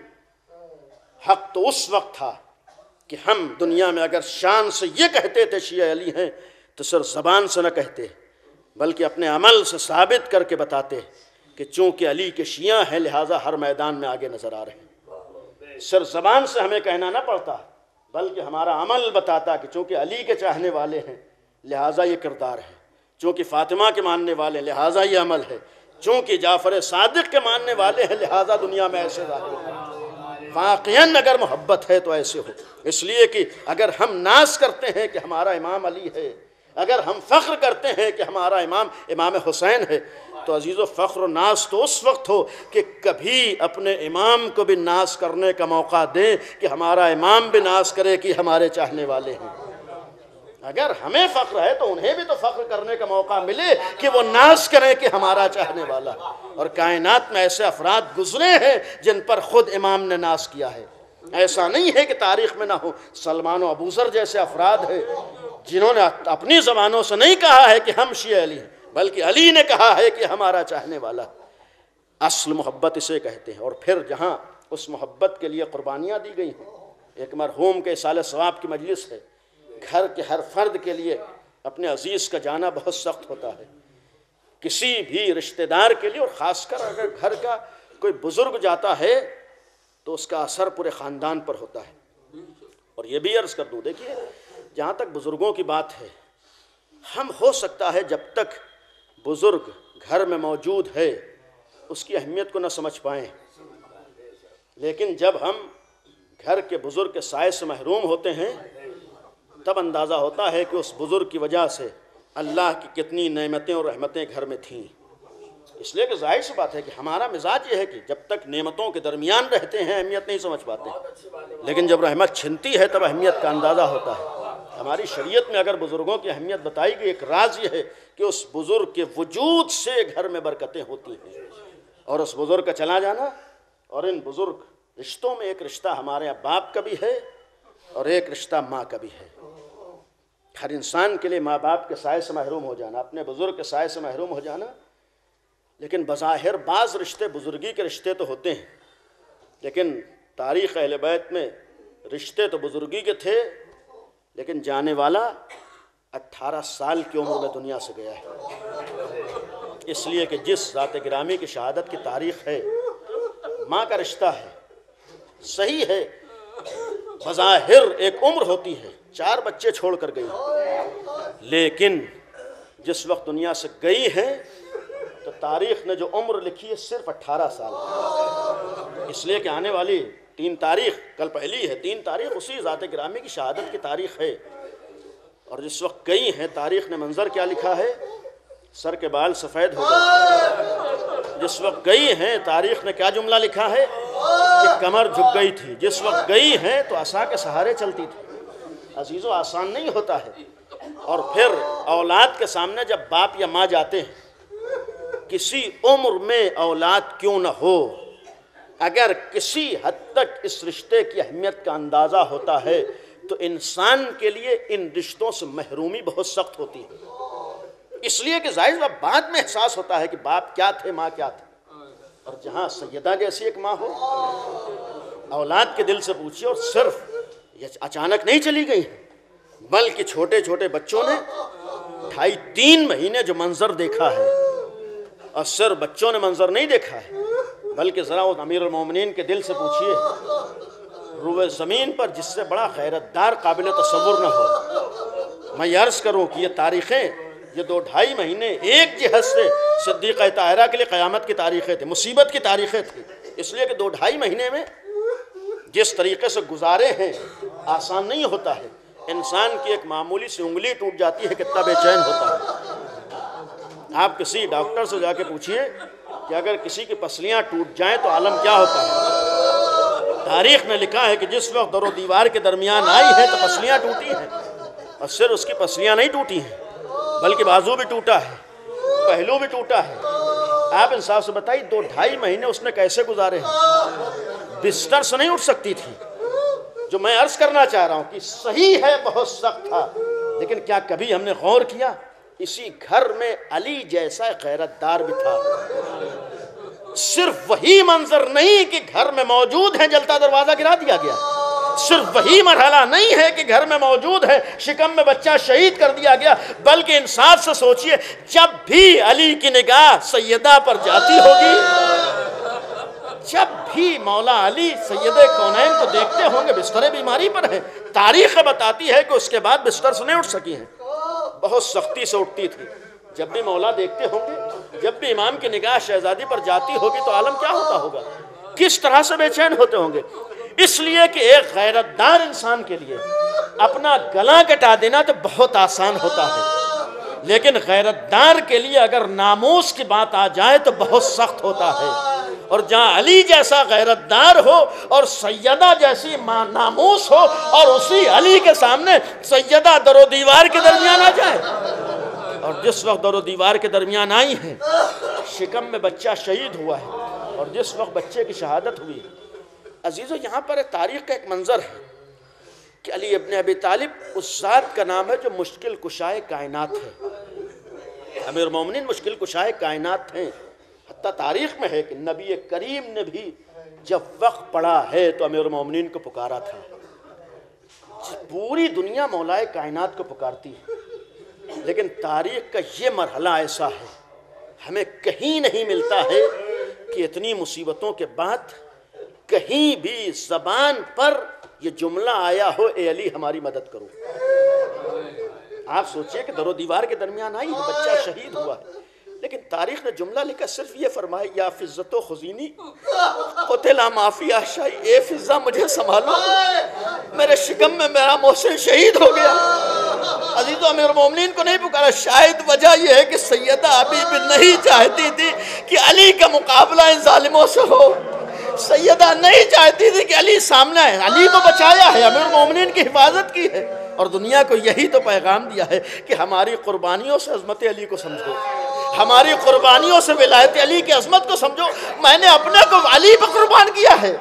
حق تو اس وقت تھا کہ ہم دنیا میں اگر شان سے یہ کہتے تھے شیعہ علی ہیں تو صرف زبان سے نہ کہتے بلکہ اپنے عمل سے ثابت کر کے بتاتے کہ چونکہ علی کے شیعہ ہیں لہٰذا ہر میدان میں آگے نظر آ رہے ہیں۔ صرف زبان سے ہمیں کہنا نہ پڑتا بلکہ ہمارا عمل بتاتا کہ چونکہ علی کے چاہنے والے ہیں لہٰذا یہ کردار ہے، چونکہ فاطمہ کے ماننے والے لہٰذا یہ عمل ہے، چونکہ جعفر صادق کے ماننے والے ہیں لہٰذا دنیا میں ایسے ظاہر ہے۔ واقعاً اگر محبت ہے تو ایسے ہو، اس لیے کہ اگر ہم ناز کرتے ہیں کہ ہمارا امام علی ہے، اگر ہم فخر کرتے ہیں کہ ہمارا امام حسین ہے، تو عزیزو فخر و ناز تو اس وقت ہو کہ کبھی اپنے امام کو بھی ناز کرنے کا موقع دیں کہ ہمارا امام بھی ناز کرے کہ ہمارے چاہنے والے ہیں۔ اگر ہمیں فخر ہے تو انہیں بھی تو فخر کرنے کا موقع ملے کہ وہ ناز کریں کہ ہمارا چاہنے والا۔ اور کائنات میں ایسے افراد گزرے ہیں جن پر خود امام نے ناز کیا ہے، ایسا نہیں ہے کہ تاریخ میں نہ ہو۔ سلمان و ابوذر جیسے افراد ہیں جنہوں نے اپنی زبانوں سے نہیں کہا ہے کہ ہم شیعہ علی ہیں بلکہ علی نے کہا ہے کہ ہمارا چاہنے والا۔ اصل محبت اسے کہتے ہیں۔ اور پھر جہاں اس محبت کے لیے قربانیاں دی گئی ہیں، ایک مرحوم کے اصالہ ثواب کی مجلس ہے، گھر کے ہر فرد کے لیے اپنے عزیز کا جانا بہت سخت ہوتا ہے، کسی بھی رشتہ دار کے لیے، اور خاص کر اگر گھر کا کوئی بزرگ جاتا ہے تو اس کا اثر پورے خاندان پر ہوتا ہے۔ اور یہ بھی عرض کر دوں، دیکھیے جہاں تک بزرگوں کی بات ہے، ہم ہو سکتا ہے جب تک بزرگ گھر میں موجود ہے اس کی اہمیت کو نہ سمجھ پائیں، لیکن جب ہم گھر کے بزرگ کے سائے سے محروم ہوتے ہیں تب اندازہ ہوتا ہے کہ اس بزرگ کی وجہ سے اللہ کی کتنی نعمتیں اور رحمتیں گھر میں تھیں۔ اس لیے کہ ظاہر سی بات ہے کہ ہمارا مزاج یہ ہے کہ جب تک نعمتوں کے درمیان رہتے ہیں اہمیت نہیں سمجھ پاتے، لیکن جب رحمت چھنتی ہے تب اہمیت کا اندازہ ہوتا ہے۔ ہماری شریعت میں اگر بزرگوں کی اہمیت بتائی گئی، ایک راز یہ ہے کہ اس بزرگ کے وجود سے گھر میں برکتیں ہوتی ہیں، اور اس بزرگ کا چلا جانا، اور ان بزرگ رشتوں میں ایک رشتہ ہمارے یہاں باپ کا بھی ہے اور ایک رشتہ ماں کا بھی ہے۔ ہر انسان کے لیے ماں باپ کے سائے سے محروم ہو جانا، اپنے بزرگ کے سائے سے محروم ہو جانا، لیکن بظاہر بعض رشتے بزرگی کے رشتے تو ہوتے ہیں، لیکن تاریخ اہل بیت میں رشتے تو بزرگی کے تھے، لیکن جانے والا 18 سال کی عمر میں دنیا سے گیا ہے۔ اس لیے کہ جس ذات گرامی کی شہادت کی تاریخ ہے، ماں کا رشتہ ہے، صحیح ہے، بظاہر ایک عمر ہوتی ہے، 4 بچے چھوڑ کر گئی، لیکن جس وقت دنیا سے گئی ہے تو تاریخ نے جو عمر لکھی ہے صرف 18 سال، اس لیے کہ آنے والی 3 تاریخ، کل پہلی ہے، 3 تاریخ اسی ذات گرامی کی شہادت کی تاریخ ہے، اور جس وقت گئی ہیں تاریخ نے منظر کیا لکھا ہے؟ سر کے بال سفید ہو گئے۔ جس وقت گئی ہیں تاریخ نے کیا جملہ لکھا ہے؟ کہ کمر جھک گئی تھی۔ جس وقت گئی ہیں تو عصا کے سہارے چلتی تھی۔ عزیزو، آسان نہیں ہوتا ہے، اور پھر اولاد کے سامنے جب باپ یا ماں جاتے ہیں، کسی عمر میں اولاد کیوں نہ ہو، اگر کسی حد تک اس رشتے کی اہمیت کا اندازہ ہوتا ہے تو انسان کے لیے ان رشتوں سے محرومی بہت سخت ہوتی ہے، اس لیے کہ ظاہر بعد میں احساس ہوتا ہے کہ باپ کیا تھے، ماں کیا تھے۔ اور جہاں سیدہ جیسی ایک ماں ہو، اولاد کے دل سے پوچھیے، اور صرف یہ اچانک نہیں چلی گئی، بلکہ چھوٹے چھوٹے بچوں نے 2.5-3 مہینے جو منظر دیکھا ہے، اور صرف بچوں نے منظر نہیں دیکھا ہے، بلکہ ذرا وہ امیر المومنین کے دل سے پوچھئے، روئے زمین پر جس سے بڑا غیرت دار قابل تصور نہ ہو۔ میں یہ عرض کروں کہ یہ تاریخیں، یہ 2-2.5 مہینے ایک جہت سے صدیقہ طاہرہ کے لیے قیامت کی تاریخیں تھیں، مصیبت کی تاریخیں تھیں، اس لیے کہ 2-2.5 مہینے میں جس طریقے سے گزارے ہیں آسان نہیں ہوتا ہے۔ انسان کی ایک معمولی سی انگلی ٹوٹ جاتی ہے کتنا بے چین ہوتا ہے۔ آپ کسی ڈاکٹر سے جا کے پوچھئے کہ اگر کسی کی پسلیاں ٹوٹ جائیں تو عالم کیا ہوتا ہے؟ تاریخ نے لکھا ہے کہ جس وقت در و دیوار کے درمیان آئی ہے تو پسلیاں ٹوٹی ہیں، اور صرف اس کی پسلیاں نہیں ٹوٹی ہیں بلکہ بازو بھی ٹوٹا ہے، پہلو بھی ٹوٹا ہے۔ آپ انصاف سے بتائیے 2-2.5 مہینے اس نے کیسے گزارے ہیں؟ بستر سے نہیں اٹھ سکتی تھی۔ جو میں عرض کرنا چاہ رہا ہوں کہ صحیح ہے بہت سخت تھا، لیکن کیا کبھی ہم نے غور کیا اسی گھر میں علی جیسا غیرت دار بھی تھا؟ صرف وہی منظر نہیں کہ گھر میں موجود ہیں جلتا دروازہ گرا دیا گیا، صرف وہی مرحلہ نہیں ہے کہ گھر میں موجود ہے شکم میں بچہ شہید کر دیا گیا، بلکہ انصاف سے سوچئے جب بھی علی کی نگاہ سیدہ پر جاتی ہوگی، جب بھی مولا علی سید کونین کو دیکھتے ہوں گے بستر بیماری پر ہیں، تاریخ بتاتی ہے کہ اس کے بعد بستر سے نہیں اٹھ سکی ہیں، بہت سختی سے اٹھتی تھی۔ جب بھی مولا دیکھتے ہوں گے، جب بھی امام کی نگاہ شہزادی پر جاتی ہوگی تو عالم کیا ہوتا ہوگا، کس طرح سے بے چین ہوتے ہوں گے۔ اس لیے کہ ایک غیرت دار انسان کے لیے اپنا گلا کٹا دینا تو بہت آسان ہوتا ہے، لیکن غیرت دار کے لیے اگر ناموس کی بات آ جائے تو بہت سخت ہوتا ہے۔ اور جہاں علی جیسا غیرت دار ہو اور سیدہ جیسی ناموس ہو، اور اسی علی کے سامنے سیدہ در و دیوار کے درمیان آ جائے، اور جس وقت در و دیوار کے درمیان آئی ہیں شکم میں بچہ شہید ہوا ہے، اور جس وقت بچے کی شہادت ہوئی، عزیزو یہاں پر تاریخ کا ایک منظر ہے کہ علی ابن ابی طالب اس ذات کا نام ہے جو مشکل کشائے کائنات ہے۔ امیر المومنین مشکل کشائے کائنات ہیں، حتیٰ تاریخ میں ہے کہ نبی کریم نے بھی جب وقت پڑا ہے تو امیر المومنین کو پکارا تھا۔ پوری دنیا مولائے کائنات کو پکارتی ہے، لیکن تاریخ کا یہ مرحلہ ایسا ہے، ہمیں کہیں نہیں ملتا ہے کہ اتنی مصیبتوں کے بعد کہیں بھی زبان پر یہ جملہ آیا ہو، اے علی ہماری مدد کرو۔ آپ سوچئے کہ در و دیوار کے درمیان آئی ہے، بچہ شہید ہوا ہے، لیکن تاریخ نے جملہ لکھا صرف یہ فرمائے یا فزت و خزینی قتل معافی آشائی، اے فضہ مجھے سنبھالو، میرے شکم میں میرا محسن شہید ہو گیا۔ عزیزو امیر المومنین کو نہیں پکارا، شاید وجہ یہ ہے کہ سیدہ ابھی بھی نہیں چاہتی تھی کہ علی کا مقابلہ ان ظالموں سے ہو۔ سیدہ نہیں چاہتی تھی کہ علی سامنے ہے، علی کو بچایا ہے، امیر المومنین کی حفاظت کی ہے، اور دنیا کو یہی تو پیغام دیا ہے کہ ہماری قربانیوں سے عظمت علی کو سمجھو، ہماری قربانیوں سے ولایت علی کی عظمت کو سمجھو۔ میں نے اپنے کو علی پہ قربان کیا ہے،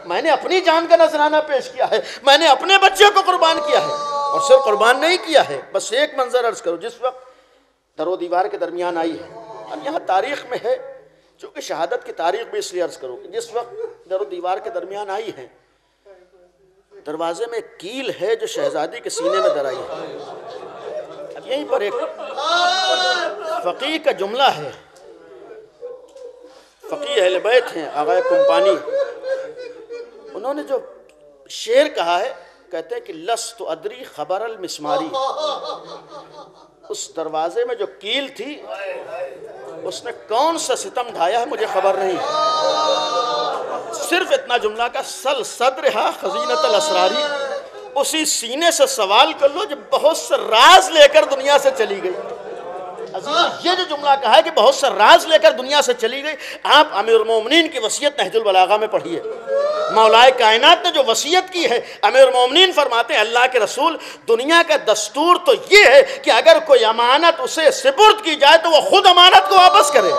میں نے اپنی جان کا نذرانہ پیش کیا ہے، میں نے اپنے بچے کو قربان کیا ہے، اور صرف قربان نہیں کیا ہے۔ بس ایک منظر عرض کرو، جس وقت در و دیوار کے درمیان آئی ہے، اب یہاں تاریخ میں ہے، چونکہ شہادت کی تاریخ بھی اس لیے عرض کرو کہ جس وقت در و دیوار کے درمیان آئی ہے، دروازے میں ایک کیل ہے جو شہزادی کے سینے میں در آئی ہے۔ اب یہیں پر ایک فقیہ کا جملہ ہے، فقیہ اہل بیت ہیں آغا کمپانی، انہوں نے جو شعر کہا ہے، کہتے ہیں کہ لست ادری خبر المسماری، اس دروازے میں جو کیل تھی اس نے کون سا ستم ڈھایا ہے مجھے خبر نہیں، صرف اتنا جملہ کا سل صدرہا خزینت الاسراری، اسی سینے سے سوال کر لو جو بہت سے راز لے کر دنیا سے چلی گئی۔ یہ جو جملہ کہا ہے کہ بہت سے راز لے کر دنیا سے چلی گئی، آپ امیر المومنین کی وصیت نہج البلاغہ میں پڑھیے، مولا کائنات نے جو وصیت کی ہے، امیر المومنین فرماتے ہیں اللہ کے رسول دنیا کا دستور تو یہ ہے کہ اگر کوئی امانت اسے سپرد کی جائے تو وہ خود امانت کو واپس کرے۔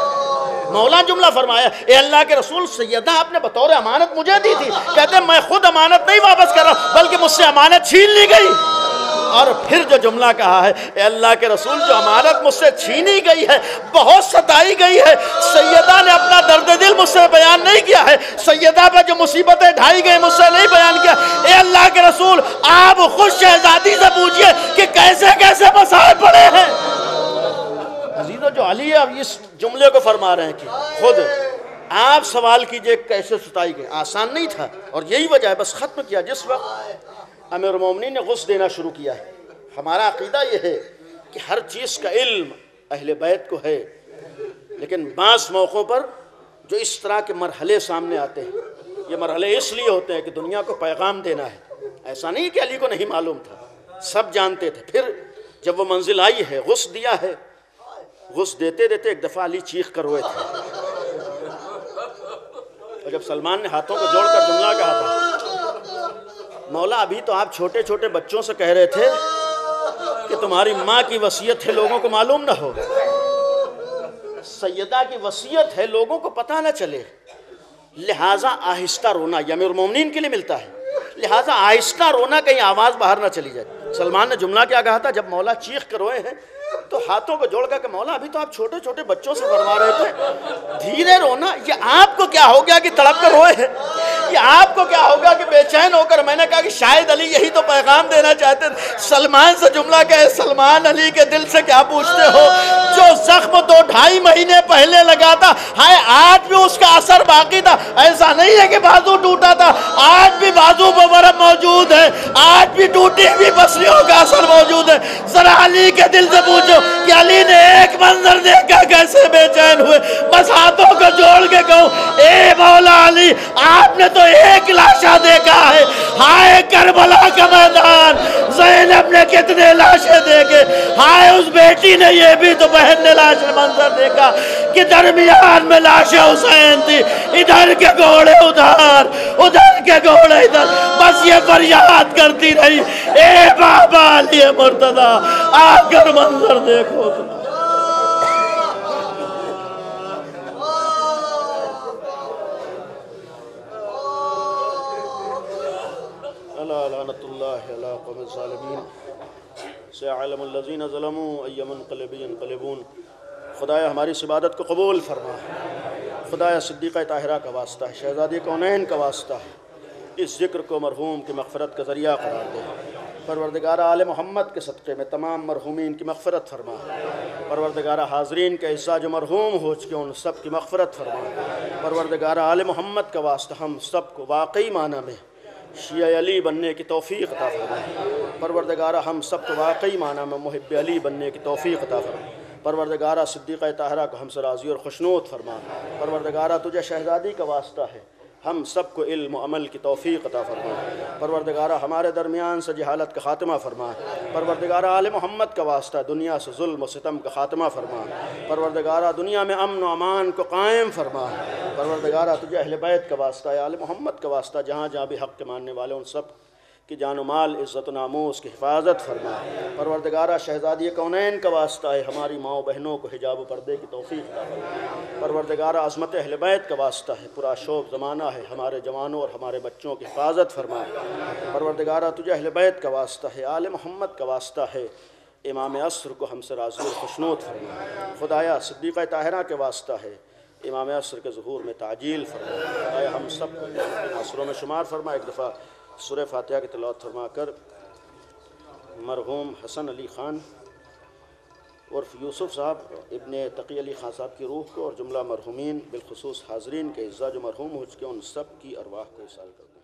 مولا جملہ فرمایا، اے اللہ کے رسول سیدہ آپ نے بطور امانت مجھے دی تھی، کہتے ہیں میں خود امانت نہیں واپس کر رہا بلکہ مجھ سے امانت چھین لی گئی۔ اور پھر جو جملہ کہا ہے، اے اللہ کے رسول جو امانت مجھ سے چھینی گئی ہے، بہت ستائی گئی ہے، سیدہ نے اپنا درد دل مجھ سے بیان نہیں کیا ہے، سیدہ پر جو مصیبتیں ڈھائی گئی مجھ سے نہیں بیان کیا۔ اے اللہ کے رسول آپ خود شہزادی سے پوچھئے کہ کیسے کیسے مسائل پڑے ہیں۔ عزیزو جو علی اب اس جملے کو فرما رہے ہیں کہ خود آپ سوال کیجئے کیسے ستائی گئی، آسان نہیں تھا، اور یہی وجہ ہے بس ختم کیا۔ جس وقت امیر المومنین نے غسل دینا شروع کیا ہے، ہمارا عقیدہ یہ ہے کہ ہر چیز کا علم اہل بیت کو ہے، لیکن بعض موقعوں پر جو اس طرح کے مرحلے سامنے آتے ہیں، یہ مرحلے اس لیے ہوتے ہیں کہ دنیا کو پیغام دینا ہے۔ ایسا نہیں کہ علی کو نہیں معلوم تھا، سب جانتے تھے۔ پھر جب وہ منزل آئی ہے، غسل دیا ہے، غسل دیتے دیتے ایک دفعہ علی چیخ کر روئے تھے، اور جب سلمان نے ہاتھوں کو جوڑ کر جملہ کہا تھا، مولا ابھی تو آپ چھوٹے چھوٹے بچوں سے کہہ رہے تھے کہ تمہاری ماں کی وصیت ہے لوگوں کو معلوم نہ ہو، سیدہ کی وصیت ہے لوگوں کو پتہ نہ چلے، لہٰذا آہستہ رونا، یہ امیر المومنین کے لیے ملتا ہے، لہٰذا آہستہ رونا کہیں آواز باہر نہ چلی جائے۔ سلمان نے جملہ کیا کہا تھا جب مولا چیخ کر روئے ہیں تو ہاتھوں کو جوڑ کر کہ مولا ابھی تو آپ چھوٹے چھوٹے بچوں سے فرما رہے تھے دھیرے رونا، یہ آپ کو کیا ہو گیا کہ تڑپ کر روئے ہیں، یہ آپ کو کیا ہوگا کہ بے چین ہو کر۔ میں نے کہا کہ شاید علی یہی تو پیغام دینا چاہتے تھے۔ سلمان سے جملہ کہے، سلمان علی کے دل سے کیا پوچھتے ہو؟ جو زخم 2-2.5 مہینے پہلے لگا تھا، ہائے آج بھی اس کا اثر باقی تھا، ایسا نہیں ہے کہ بازو ٹوٹا تھا، آج بھی بازو پر ورم موجود ہے، آج بھی ٹوٹی ہوئی پسلیوں کا اثر موجود ہے۔ ذرا علی کے دل سے پوچھو کہ علی نے ایک منظر دیکھا کیسے بے چین ہوئے۔ بس ہاتھوں کو جوڑ کے کہوں، اے مولا علی آپ نے تو ایک لاشا دیکھا ہے، ہائے کربلا کا میدان، زینب نے کتنے لاشیں دیکھے، ہائے اس بیٹی نے یہ بھی تو بہن نے لاش منظر دیکھا کہ درمیان میں لاش حسین تھی، ادھر کے گھوڑے ادھر کے گھوڑے ادھر، بس یہ فریاد کرتی رہی، اے بابا علی مرتضی آ کر منظر دیکھو تو۔ لعنت اللہ علی قوم الظالمین سيعلم الذين ظلموا أي منقلب ينقلبون۔ خدایا ہماری اس عبادت کو قبول فرما، خدایا صدیقہ طاہرہ کا واسطہ ہے، شہزادی کونین کا واسطہ ہے، اس ذکر کو مرحوم کی مغفرت کا ذریعہ قرار دے۔ پروردگارہ آل محمد کے صدقے میں تمام مرحومین کی مغفرت فرما، پروردگارہ حاضرین کے حصہ جو مرحوم ہو چکے ان سب کی مغفرت فرما، پروردگارہ آل محمد کا واسطہ ہم سب کو واقعی معنی میں شیعہ علی بننے کی توفیق عطا فرما، پروردگارہ ہم سب کو واقعی معنی میں محب علی بننے کی توفیق عطا فرما، پروردگارہ صدیقہ طاہرہ کو ہم سے راضی اور خوشنود فرما، پروردگارہ تجھے شہزادی کا واسطہ ہے، ہم سب کو علم و عمل کی توفیق عطا فرما۔ پروردگارہ ہمارے درمیان سے جہالت کا خاتمہ فرما۔ پروردگارہ آل محمد کا واسطہ دنیا سے ظلم و ستم کا خاتمہ فرما۔ پروردگارہ دنیا میں امن و امان کو قائم فرما۔ پروردگارہ تجھے اہل بیت کا واسطہ ہے، آل محمد کا واسطہ جہاں جہاں بھی حق کے ماننے والے ان سب کی جان و مال، عزت و ناموس کی حفاظت فرما۔ پروردگارہ شہزادی کونین کا واسطہ ہے، ہماری ماؤں بہنوں کو حجاب و پردے کی توفیق عطا فرما۔ پروردگارہ عظمت اہل بیت کا واسطہ ہے، پورا شوق زمانہ ہے، ہمارے جوانوں اور ہمارے بچوں کی حفاظت فرما۔ پروردگارہ تجھے اہل بیت کا واسطہ ہے، آل محمد کا واسطہ ہے، امام عصر کو ہم سے راضی و خوشنود فرما۔ خدایا صدیقہ طاہرہ کے واسطہ ہے، امام عصر کے ظہور میں تعجیل فرما۔ خدایا ہم سب کو عصروں میں شمار فرما۔ ایک دفعہ سورہ فاتحہ کی تلاوت فرما کر مرحوم حسن علی خان عرف یوسف صاحب ابن تقی علی خان صاحب کی روح کو اور جملہ مرحومین بالخصوص حاضرین کے اعزاء جو مرحوم ہو چکے ان سب کی ارواح کو ایصال کر دیں۔